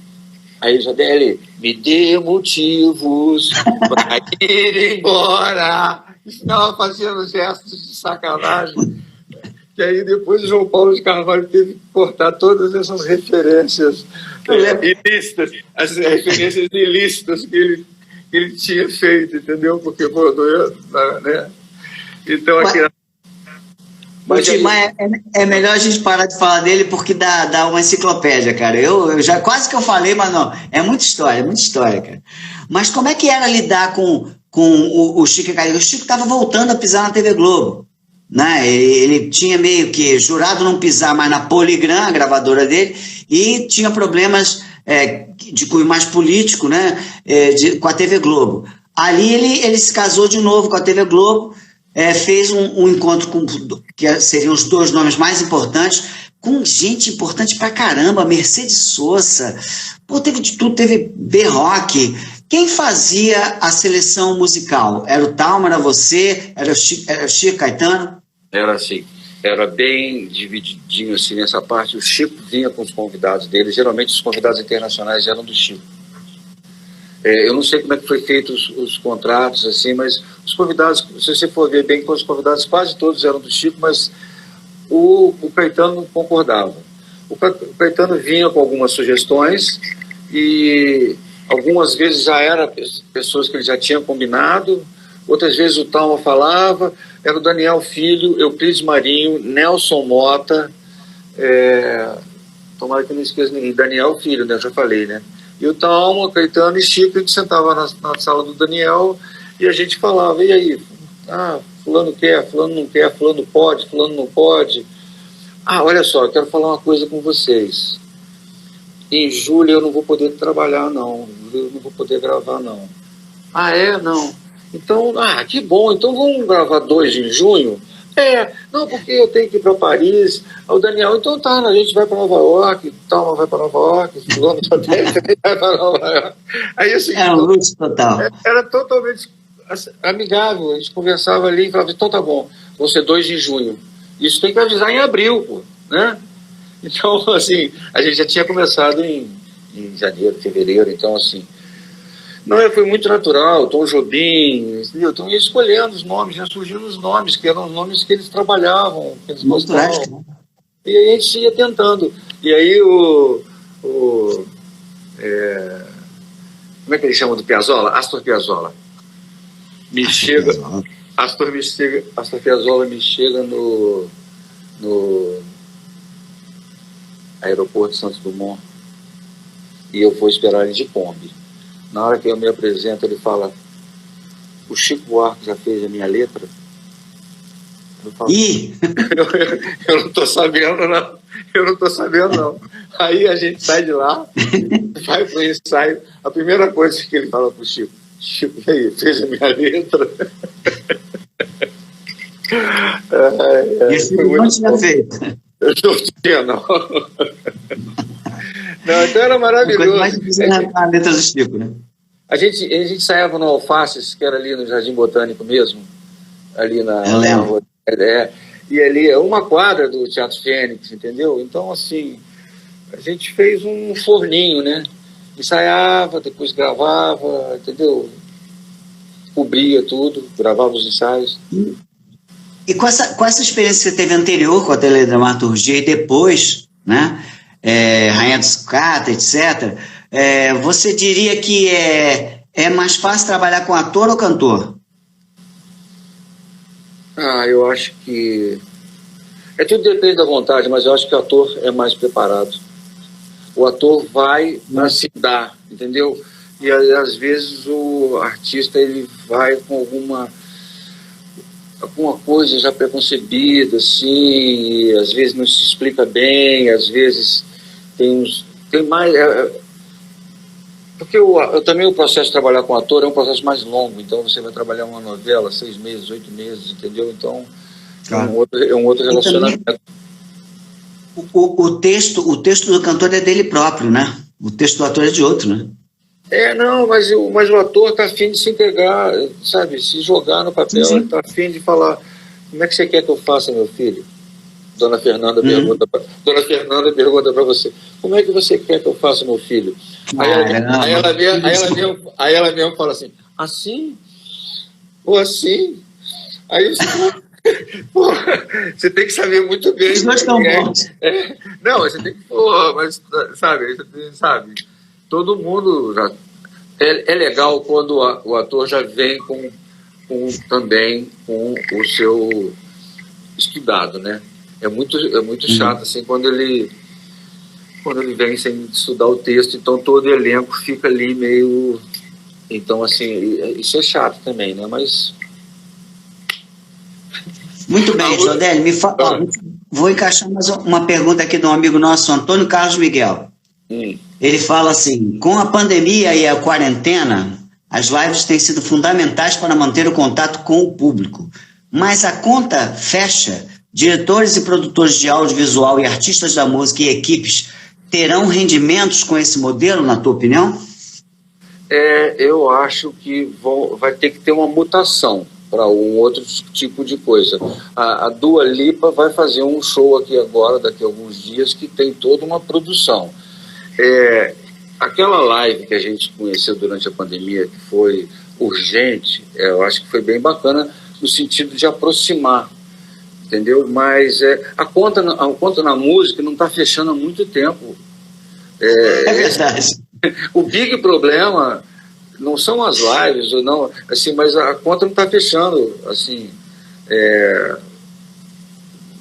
Aí Jadeli, me dê motivos para ir embora. E ficava fazendo gestos de sacanagem. E aí depois o João Paulo de Carvalho teve que cortar todas essas referências ilícitas, as referências ilícitas que ele tinha feito, entendeu? Porque, né? Então, aqui... Mas o Tim Maia, é melhor a gente parar de falar dele porque dá uma enciclopédia, cara. Eu já quase que eu falei, mas não. É muita história, cara. Mas como é que era lidar com o Chico Caetano? O Chico estava voltando a pisar na TV Globo, né? Ele tinha meio que jurado não pisar mais na Poligram, a gravadora dele, e tinha problemas de cunho mais político, né? Com a TV Globo. Ali ele se casou de novo com a TV Globo, fez um encontro que seriam os 2 nomes mais importantes, com gente importante pra caramba, Mercedes Sosa, teve de tudo, teve B-Rock. Quem fazia a seleção musical? Era o Talma, era você, era o Chico Caetano? Era assim. era bem divididinho assim nessa parte. O Chico vinha com os convidados dele, geralmente os convidados internacionais eram do Chico. Eu não sei como é que foi feito os contratos, assim, mas os convidados, se você for ver bem com os convidados, quase todos eram do Chico, mas o Caetano não concordava. O Caetano vinha com algumas sugestões e algumas vezes já eram pessoas que ele já tinha combinado, outras vezes o Talma falava, era o Daniel Filho, Euclides Marinho, Nelson Mota, tomara que eu não esqueça ninguém, Daniel Filho, né, eu já falei, né? E o Talma, Caetano e Chico, a gente sentava na sala do Daniel e a gente falava, e aí? Fulano quer, fulano não quer, fulano pode, fulano não pode. Olha só, eu quero falar uma coisa com vocês. Em julho eu não vou poder trabalhar, não. Eu não vou poder gravar, não. Não. Então, que bom. Então vamos gravar 2 em junho? Não, porque eu tenho que ir para Paris. O Daniel, então tá, a gente vai para Nova York, Talma vai para Nova York, fulano também vai para Nova York. Aí, assim, era um luxo total. Era totalmente amigável. A gente conversava ali e falava, então tá bom, vão ser 2 de junho. Isso tem que avisar em abril, pô, né? Então, assim, a gente já tinha começado em janeiro, fevereiro, então, assim, foi muito natural. Tom Jobim, entendeu? Então ia escolhendo os nomes, já surgindo os nomes, que eram os nomes que eles trabalhavam, que eles gostavam. E aí a gente ia tentando. E aí como é que ele chama do Piazzolla? Astor Piazzolla. Astor Piazzolla me chega no aeroporto de Santos Dumont e eu vou esperar ele de Kombi. Na hora que eu me apresento, ele fala: o Chico Buarque já fez a minha letra? Eu falo, eu não estou sabendo, não. Eu não estou sabendo, não. Aí a gente sai de lá, vai para o ensaio. A primeira coisa que ele fala para o Chico: Chico, e aí, fez a minha letra? Esse não tinha feito. Eu não tinha, não. Não, então era maravilhoso. Mais a letra do Chico, né? A gente ensaiava no Alfaces, que era ali no Jardim Botânico mesmo, ali na rua. E ali é uma quadra do Teatro Fênix, entendeu? Então, assim, a gente fez um forninho, né? Ensaiava, depois gravava, entendeu? Cobria tudo, gravava os ensaios. E com essa experiência que você teve anterior com a teledramaturgia e depois, né? Rainha do Sucata, etc., você diria que é mais fácil trabalhar com ator ou cantor? Eu acho que... tudo depende da vontade, mas eu acho que o ator é mais preparado. O ator vai para se dar, entendeu? E às vezes o artista ele vai com alguma coisa já preconcebida, assim, e às vezes não se explica bem, às vezes tem mais... porque também o processo de trabalhar com ator é um processo mais longo, então você vai trabalhar uma novela 6 meses, 8 meses, entendeu? Então claro. é um outro relacionamento. O texto do cantor é dele próprio, né? O texto do ator é de outro, né? Não, mas o ator está afim de se integrar, sabe? Se jogar no papel, está afim de falar: como é que você quer que eu faça, meu filho? Dona Fernanda pergunta para você: como é que você quer que eu faça, meu filho? Aí ela mesmo fala assim ou assim? Aí você tem que saber muito bem. Os dois estão bons. Não, você tem que... mas sabe, todo mundo já... É legal quando o ator já vem também com o seu estudado, né? É muito chato, assim, quando ele vem sem estudar o texto, então todo o elenco fica ali meio... Então, assim, isso é chato também, né? Mas... Muito bem, Jodelli, vou encaixar mais uma pergunta aqui de um amigo nosso, Antônio Carlos Miguel. Ele fala assim: com a pandemia e a quarentena, as lives têm sido fundamentais para manter o contato com o público, mas a conta fecha. Diretores e produtores de audiovisual e artistas da música e equipes terão rendimentos com esse modelo, na tua opinião? Eu acho que vai ter que ter uma mutação. para um outro tipo de coisa. A Dua Lipa vai fazer um show aqui agora, daqui a alguns dias, que tem toda uma produção. Aquela live que a gente conheceu durante a pandemia, que foi urgente, eu acho que foi bem bacana no sentido de aproximar, entendeu? Mas a conta na música não está fechando há muito tempo. É verdade. O big problema não são as lives, ou não, assim, mas a conta não está fechando, assim,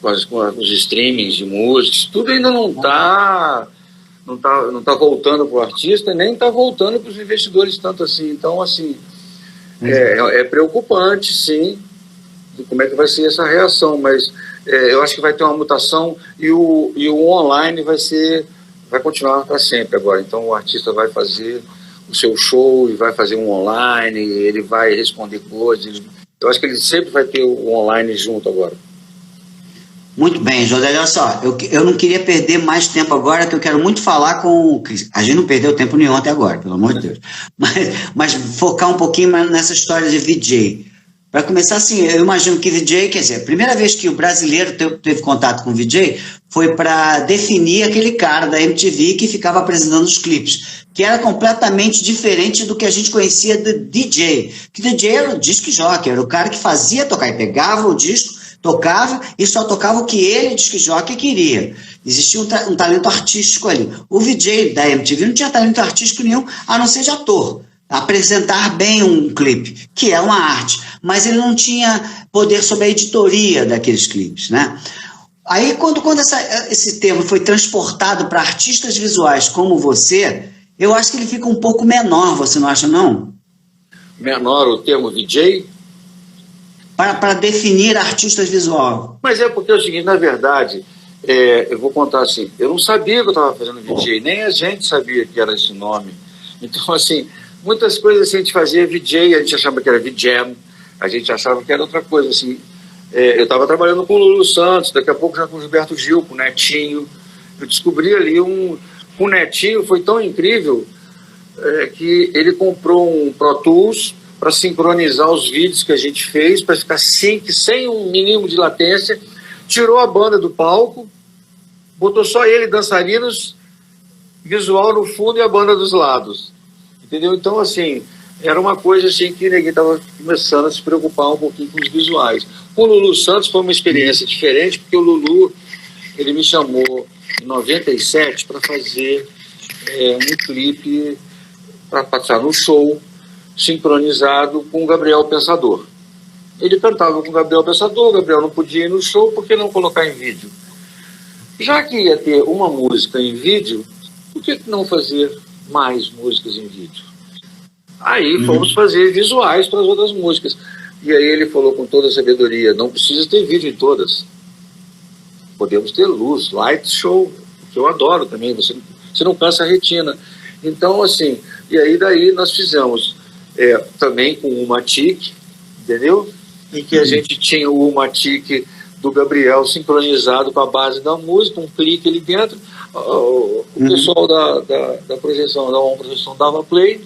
com os streamings de músicas, tudo ainda não tá voltando para o artista, nem está voltando para os investidores tanto assim. Então, assim, é preocupante, sim, de como é que vai ser essa reação, mas eu acho que vai ter uma mutação e o online vai continuar para sempre agora. Então, o artista vai fazer o seu show e vai fazer um online, ele vai responder coisas. Eu acho que ele sempre vai ter o online junto agora. Muito bem, José, olha só, eu não queria perder mais tempo agora, que eu quero muito falar com... A gente não perdeu tempo nenhum até agora, pelo amor de Deus. Mas focar um pouquinho nessa história de VJ. Para começar, assim, eu imagino que VJ, quer dizer, a primeira vez que o brasileiro teve contato com VJ foi para definir aquele cara da MTV que ficava apresentando os clipes, que era completamente diferente do que a gente conhecia do DJ. Que DJ era o disc jockey, era o cara que fazia tocar e pegava o disco, tocava e só tocava o que ele, disc jockey, queria. Existia um talento artístico ali. O VJ da MTV não tinha talento artístico nenhum, a não ser de ator. Apresentar bem um clipe, que é uma arte, mas ele não tinha poder sobre a editoria daqueles clipes, né? Aí, quando esse termo foi transportado para artistas visuais como você, eu acho que ele fica um pouco menor, você não acha, não? Menor o termo VJ? Para definir artistas visual. Mas é porque é o seguinte, na verdade, eu vou contar assim, eu não sabia que eu estava fazendo VJ, nem a gente sabia que era esse nome. Então, assim, muitas coisas assim, a gente fazia VJ, a gente achava que era VJam, a gente achava que era outra coisa, assim. Eu estava trabalhando com o Lulu Santos, daqui a pouco já com o Gilberto Gil, com o Netinho. Eu descobri ali o Netinho foi tão incrível que ele comprou um Pro Tools para sincronizar os vídeos que a gente fez, para ficar sem um mínimo de latência, tirou a banda do palco, botou só ele, dançarinos, visual no fundo e a banda dos lados. Entendeu? Então, assim, era uma coisa assim que ninguém estava começando a se preocupar um pouquinho com os visuais. Com o Lulu Santos foi uma experiência diferente, porque o Lulu, ele me chamou em 97 para fazer um clipe para passar no show, sincronizado com o Gabriel Pensador. Ele cantava com o Gabriel Pensador, o Gabriel não podia ir no show, por que não colocar em vídeo? Já que ia ter uma música em vídeo, por que não fazer mais músicas em vídeo? Aí fomos fazer visuais para as outras músicas. E aí ele falou com toda a sabedoria, não precisa ter vídeo em todas. Podemos ter luz, light show, que eu adoro também, você não cansa a retina. Então, assim, e aí daí nós fizemos também com o Matic, entendeu? Em que a gente tinha o Matic do Gabriel sincronizado com a base da música, um clique ali dentro, o pessoal da projeção, da One Projeção dava play,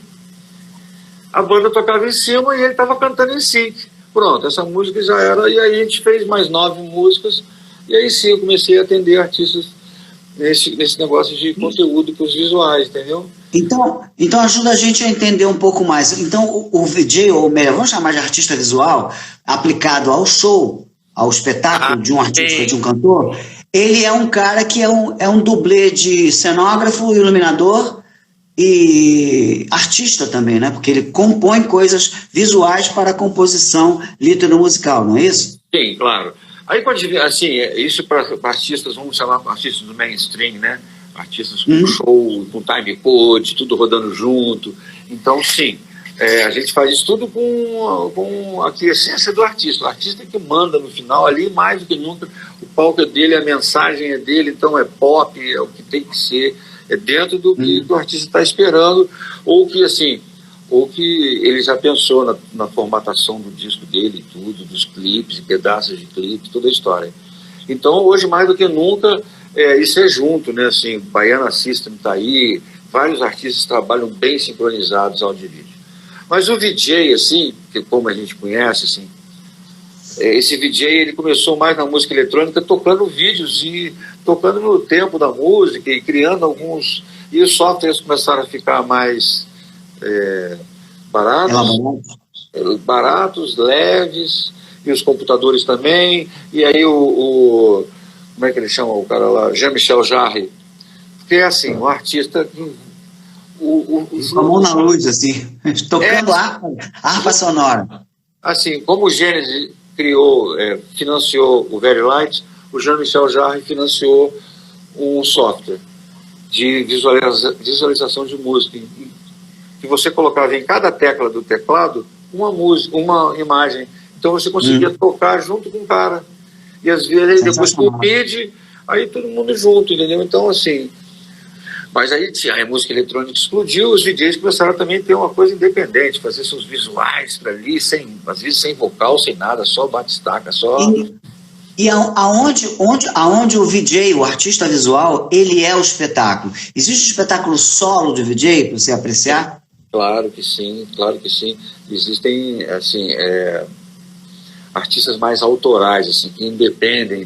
a banda tocava em cima e ele estava cantando em sync. Pronto, essa música já era, e aí a gente fez mais 9 músicas, e aí sim eu comecei a atender artistas nesse negócio de conteúdo com os visuais, entendeu? Então ajuda a gente a entender um pouco mais. Então o VJ, ou melhor, vamos chamar de artista visual, aplicado ao show, ao espetáculo de um artista, de um cantor, ele é um cara que é um dublê de cenógrafo, iluminador e artista também, né? Porque ele compõe coisas visuais para a composição litero-musical, não é isso? Sim, claro. Aí pode, assim, isso para artistas, vamos chamar artistas do mainstream, né? Artistas com show, com time code, tudo rodando junto. Então, sim, a gente faz isso tudo com a essência do artista. O artista é que manda no final ali, mais do que nunca. O palco é dele, a mensagem é dele, então é pop, é o que tem que ser, é dentro do que o artista está esperando, ou que ele já pensou na formatação do disco dele, tudo, dos clipes, pedaços de clipe, toda a história. Então, hoje, mais do que nunca, isso é junto, né? Assim, Baiana System está aí, vários artistas trabalham bem sincronizados áudio e vídeo. Mas o VJ, assim, que como a gente conhece, assim, esse VJ, ele começou mais na música eletrônica, tocando vídeos e tocando no tempo da música e criando alguns... E os softwares começaram a ficar mais baratos, leves, e os computadores também. E aí como é que ele chama o cara lá? Jean-Michel Jarre. Porque é assim, o artista... Com a mão na luz, assim, tocando harpa sonora. Assim, como o Gênesis financiou o Very Light, o Jean-Michel Jarre financiou um software de visualização de música, que você colocava em cada tecla do teclado uma música, uma imagem. Então você conseguia tocar junto com o cara. E às vezes depois com o MIDI, aí todo mundo junto, entendeu? Então, assim... Mas aí a música eletrônica explodiu, os DJs começaram também a ter uma coisa independente, fazer seus visuais para ali, às vezes sem vocal, sem nada, só bate-estaca, só... E aonde o VJ, o artista visual, ele é o espetáculo? Existe um espetáculo solo de VJ para você apreciar? Claro que sim, claro que sim. Existem, assim, artistas mais autorais, assim, que independem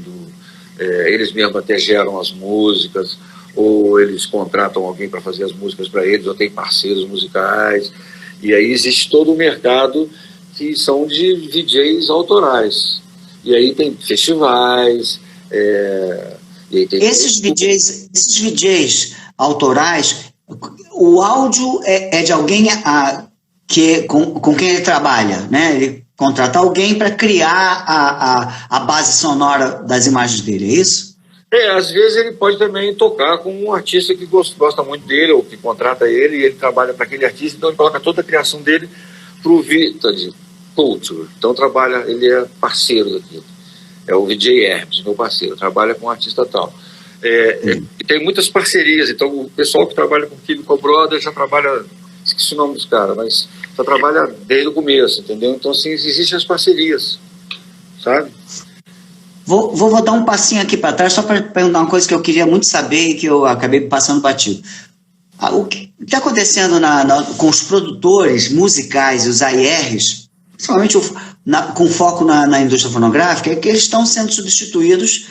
eles mesmos até geram as músicas, ou eles contratam alguém para fazer as músicas para eles, ou tem parceiros musicais, e aí existe todo o mercado que são de VJs autorais, e aí tem festivais, e aí tem... Esses VJs autorais, o áudio é de alguém com quem ele trabalha, né? Ele contrata alguém para criar a base sonora das imagens dele, é isso? Às vezes ele pode também tocar com um artista que gosta muito dele, ou que contrata ele, e ele trabalha para aquele artista, então ele coloca toda a criação dele para o Vintage Culture. Então ele é parceiro daquilo. É o VJ Hermes, meu parceiro, trabalha com um artista tal. E tem muitas parcerias, então o pessoal que trabalha com o Chemical Brothers já trabalha, esqueci o nome dos caras, mas já trabalha desde o começo, entendeu? Então, assim, existem as parcerias, sabe? Vou dar um passinho aqui para trás só para perguntar uma coisa que eu queria muito saber e que eu acabei passando batido. O que está acontecendo com os produtores musicais e os AIRs, principalmente com foco na indústria fonográfica, é que eles estão sendo substituídos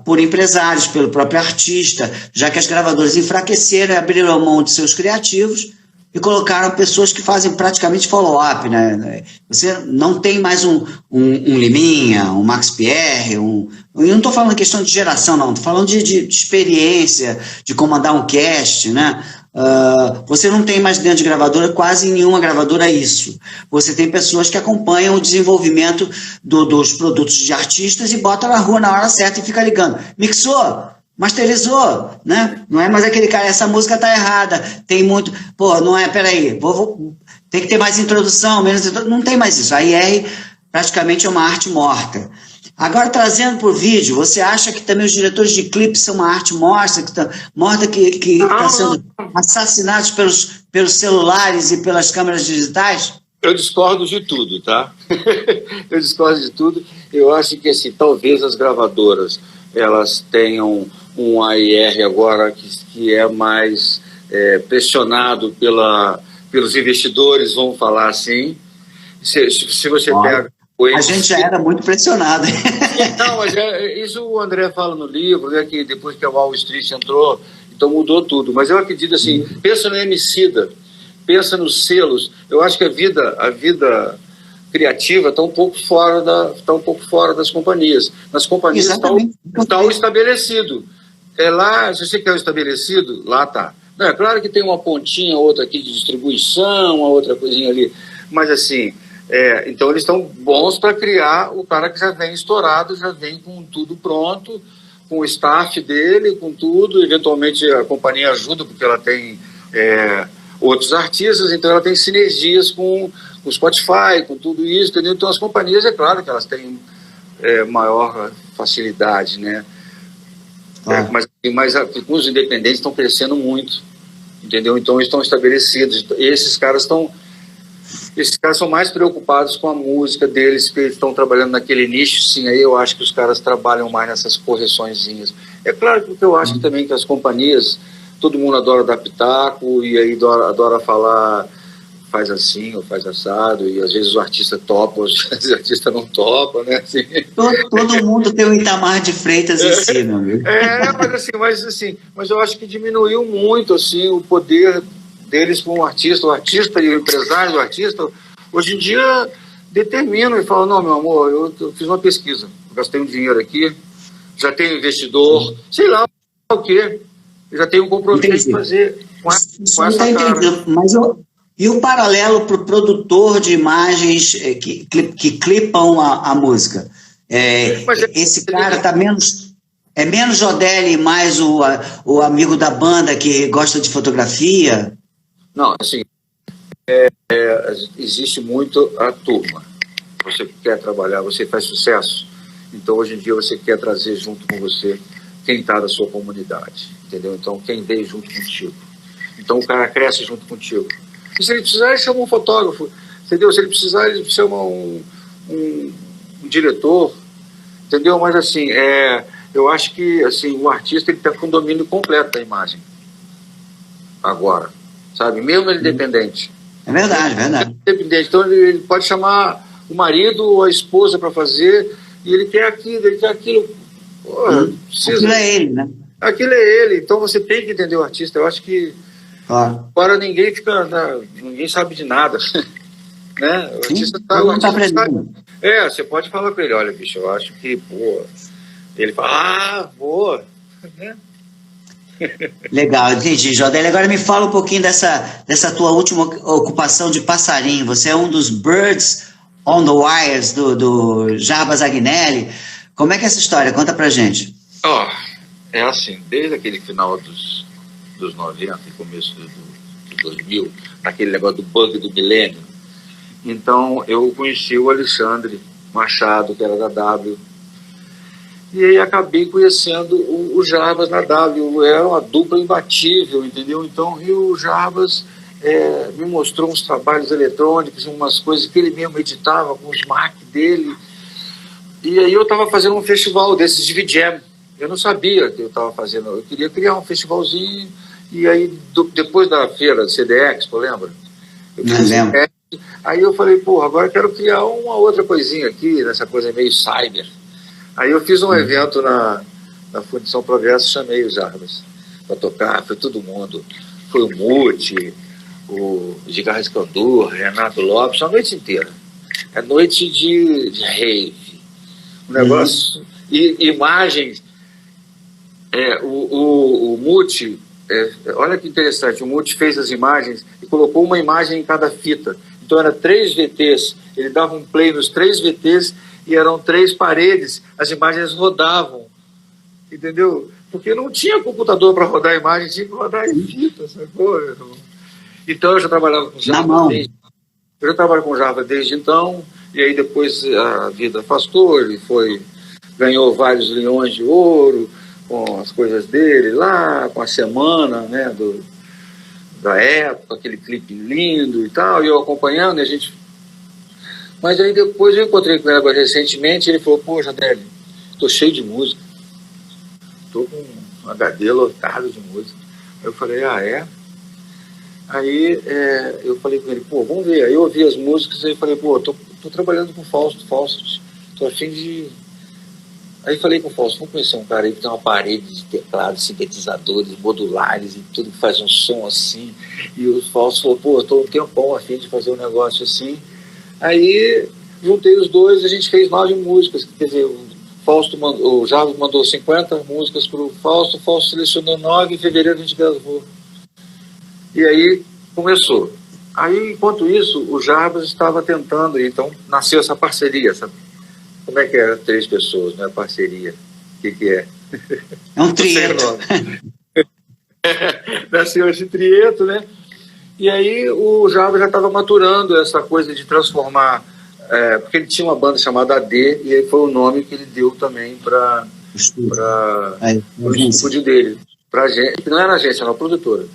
por empresários, pelo próprio artista, já que as gravadoras enfraqueceram e abriram mão de seus criativos e colocaram pessoas que fazem praticamente follow-up, né? Você não tem mais um Liminha, um Max Pierre, eu não estou falando questão de geração, não, estou falando de experiência, de comandar um cast, né? Você não tem mais dentro de gravadora, quase nenhuma gravadora isso. Você tem pessoas que acompanham o desenvolvimento dos produtos de artistas e botam na rua na hora certa e fica ligando. Mixou? Masterizou, né? Não é mais aquele cara, essa música tá errada, tem muito... Pô, não é, peraí, tem que ter mais introdução, menos introdução, não tem mais isso. A IR praticamente é uma arte morta. Agora, trazendo por vídeo, você acha que também os diretores de clipes são uma arte morta, que está sendo assassinados pelos celulares e pelas câmeras digitais? Eu discordo de tudo, tá? Eu discordo de tudo. Eu acho que, assim, talvez as gravadoras elas tenham um AIR agora que é mais pressionado pelos investidores, vamos falar assim. Se você pega... A gente já era muito pressionado. Não, mas isso o André fala no livro, né, que depois que a Wall Street entrou, então mudou tudo. Mas eu acredito assim, pensa no Emicida, pensa nos selos. Eu acho que a vida criativa está um pouco fora das companhias. Nas companhias está o estabelecido. Lá, se você quer o estabelecido, lá está. É claro que tem uma pontinha, outra aqui de distribuição, uma outra coisinha ali, mas assim, então eles estão bons para criar o cara que já vem estourado, já vem com tudo pronto, com o staff dele, com tudo, eventualmente a companhia ajuda porque ela tem outros artistas, então ela tem sinergias com o Spotify, com tudo isso, entendeu? Então as companhias, é claro que elas têm maior facilidade, né? Mas os independentes estão crescendo muito, entendeu? Então eles estão estabelecidos. Esses caras são mais preocupados com a música deles, porque eles estão trabalhando naquele nicho, sim. Aí eu acho que os caras trabalham mais nessas correçõezinhas. É claro que eu acho também que as companhias, todo mundo adora dar pitaco e aí adora falar faz assim ou faz assado, e às vezes o artista topa, às vezes o artista não topa, né? Assim. Todo mundo tem o Itamar de Freitas em si, meu amigo. Mas eu acho que diminuiu muito assim, o poder deles com o artista e o empresário do artista, hoje em dia determinam e falam, não, meu amor, eu fiz uma pesquisa, eu gastei um dinheiro aqui, já tenho investidor, sei lá o quê, já tenho um compromisso de fazer com essa cara. Mas e o paralelo para o produtor de imagens que clipam a música? Esse cara está menos... É menos Jodelli e mais o amigo da banda que gosta de fotografia? Não, assim, existe muito a turma. Você quer trabalhar, você faz sucesso, então hoje em dia você quer trazer junto com você quem está da sua comunidade, entendeu? Então quem veio junto contigo. Então o cara cresce junto contigo. E se ele precisar, ele chama um fotógrafo, entendeu? Se ele precisar, ele chama um diretor, entendeu? Mas assim, eu acho que assim, o artista ele está com domínio completo da imagem agora, sabe? Mesmo ele dependente. É verdade, verdade. Dependente. Então ele pode chamar o marido ou a esposa para fazer, e ele quer aquilo, ele quer aquilo. Porra, aquilo é ele, né? Aquilo é ele. Então você tem que entender o artista. Eu acho que agora ninguém sabe de nada. Né? O artista está presente. Você pode falar para ele, olha, bicho, eu acho que, pô. Ele fala, boa. Né? Legal, entendi, Jodelli. Agora me fala um pouquinho dessa tua última ocupação de passarinho. Você é um dos Birds on the Wires do Jarbas Agnelli. Como é que é essa história? Conta pra gente. É assim, desde aquele final dos 90 e começo do 2000, naquele negócio do bug do milênio, então eu conheci o Alexandre Machado, que era da W, e aí acabei conhecendo o Jarbas na W. Era uma dupla imbatível, entendeu? Então, e o Jarbas me mostrou uns trabalhos eletrônicos, umas coisas que ele mesmo editava com os Mac dele. E aí eu estava fazendo um festival desses de VJam. Eu não sabia que eu estava fazendo. Eu queria criar um festivalzinho. E aí, depois da feira CD Expo, lembra? Eu lembro. Aí eu falei, pô, agora eu quero criar uma outra coisinha aqui, nessa coisa meio cyber. Aí eu fiz um evento na Fundição Progresso, chamei os Jarbas para tocar, foi todo mundo. Foi o Muti, o Giga Riscandor, Renato Lopes, a noite inteira. É noite de rave. Um negócio. E imagens. O Muti, olha que interessante, o Muti fez as imagens e colocou uma imagem em cada fita. Então era 3 VTs, ele dava um play nos 3 VTs e eram 3 paredes, as imagens rodavam, entendeu? Porque não tinha computador para rodar a imagem, tinha que rodar em fita, sacou? Então eu já trabalhava com Java desde então, e aí depois a vida afastou, ele ganhou vários leões de ouro com as coisas dele lá, com a semana, né, da época, aquele clipe lindo e tal, e eu acompanhando, e a gente... Mas aí depois eu encontrei com ele agora recentemente, e ele falou, pô, Jodelli, tô cheio de música, tô com um HD lotado de música. Eu falei, é? Aí eu falei com ele, pô, vamos ver. Aí eu ouvi as músicas, aí falei, pô, tô trabalhando com o Fausto, tô a fim de... Aí falei com o Fausto, vamos conhecer um cara aí que tem uma parede de teclados, sintetizadores, modulares e tudo que faz um som assim. E o Fausto falou, pô, eu tô um tempão a fim de fazer um negócio assim. Aí juntei os dois, a gente fez 9 músicas, quer dizer, o Jarbas mandou 50 músicas pro Fausto, o Fausto selecionou 9, em fevereiro a gente gravou. E aí começou. Aí, enquanto isso, o Jarbas estava tentando, então nasceu essa parceria, sabe? Como é que é 3 pessoas, não é parceria? O que é? É um trieto. Nasceu esse trieto, né? E aí o Jarbas já estava maturando essa coisa de transformar, porque ele tinha uma banda chamada AD, e aí foi o nome que ele deu também para o estúdio dele. Pra gente, não era agência, era uma produtora.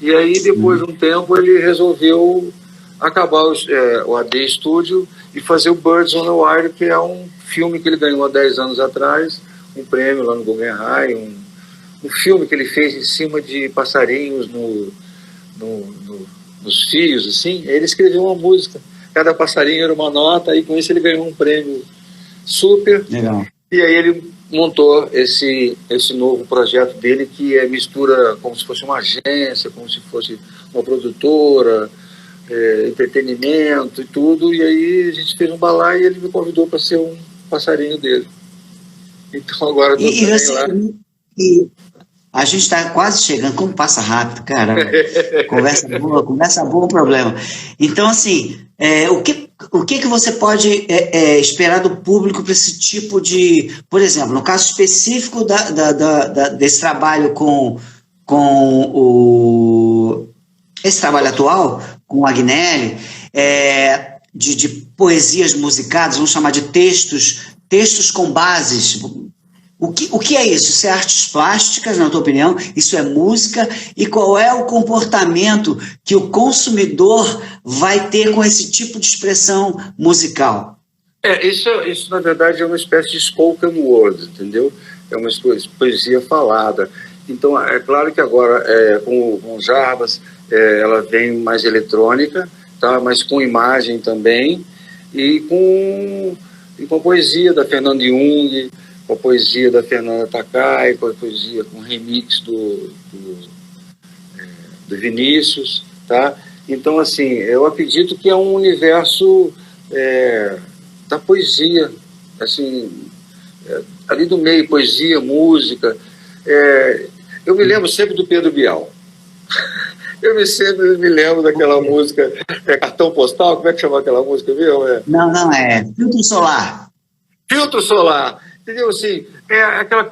E aí, depois de um tempo, ele resolveu acabar o AD Studio e fazer o Birds on the Wire, que é um filme que ele ganhou há 10 anos atrás, um prêmio lá no Guggenheim, um filme que ele fez em cima de passarinhos no nos fios, assim, ele escreveu uma música. Cada passarinho era uma nota, e com isso ele ganhou um prêmio super. Legal. E aí ele montou esse novo projeto dele, que é mistura como se fosse uma agência, como se fosse uma produtora, entretenimento e tudo. E aí a gente fez um balaio e ele me convidou para ser um passarinho dele. Então agora eu estou lá. A gente está quase chegando, como passa rápido, cara. Conversa boa, problema. Então, assim, o que você pode esperar do público para esse tipo de... Por exemplo, no caso específico desse trabalho esse trabalho atual, com o Agnelli, de poesias musicadas, vamos chamar de textos com bases. O que é isso? Isso é artes plásticas, na tua opinião? Isso é música? E qual é o comportamento que o consumidor vai ter com esse tipo de expressão musical? Isso na verdade é uma espécie de spoken word, entendeu? É uma poesia falada. Então, é claro que agora, com o Jarbas, ela vem mais eletrônica, tá? Mas com imagem também, e com a poesia da Fernanda Jung, com a poesia da Fernanda Takai, com a poesia com remix do Vinícius, tá? Então, assim, eu acredito que é um universo da poesia, assim, ali do meio, poesia, música. Eu me lembro sempre do Pedro Bial. Sempre me lembro daquela música, Cartão Postal, como é que chama aquela música, viu? Não, é Filtro Solar. Filtro Solar. Entendeu? Assim,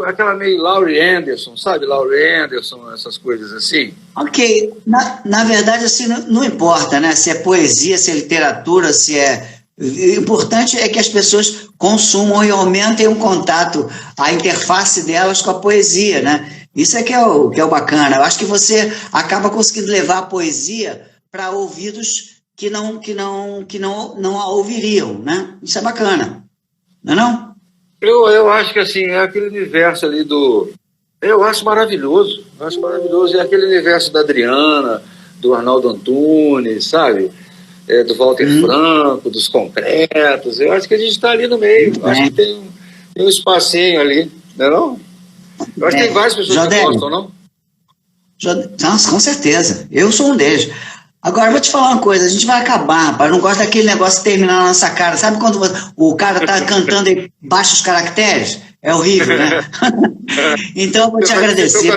aquela meio Laurie Anderson, sabe? Laurie Anderson, essas coisas assim. Ok. Na verdade, assim, não importa, né? Se é poesia, se é literatura, se é... O importante é que as pessoas consumam e aumentem o contato, a interface delas com a poesia, né? Isso é que é o bacana. Eu acho que você acaba conseguindo levar a poesia para ouvidos que não a ouviriam, né? Isso é bacana, não é não? Eu acho que assim, é aquele universo ali eu acho maravilhoso. É aquele universo da Adriana, do Arnaldo Antunes, sabe? Do Walter Franco, dos Concretos. Eu acho que a gente está ali no meio. Eu acho que tem um espacinho ali, não é não? Eu acho que tem várias pessoas que gostam, não? Nossa, com certeza. Eu sou um deles. Agora, eu vou te falar uma coisa, a gente vai acabar, rapaz. Eu não gosto daquele negócio de terminar na nossa cara. Sabe quando o cara tá cantando e baixa os caracteres? É horrível, né? Então, eu vou te agradecer.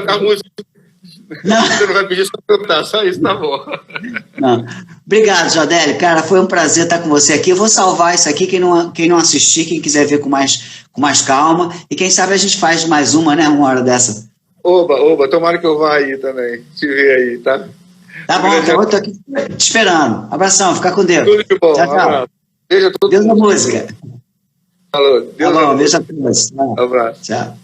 Não. Você não vai pedir para cantar, só isso, tá bom. Não. Obrigado, Jodelli. Cara, foi um prazer estar com você aqui. Eu vou salvar isso aqui, quem não assistir, quem quiser ver com mais calma. E quem sabe a gente faz mais uma, né? Uma hora dessa. Oba, tomara que eu vá aí também. Te ver aí, tá? Tá bom, então eu tô aqui te esperando. Abração, fica com Deus. Tudo de bom. Tchau. Beijo a todos. Deus na música. Falou. Deus tá bom, beijo a todos. Abraço. Tchau.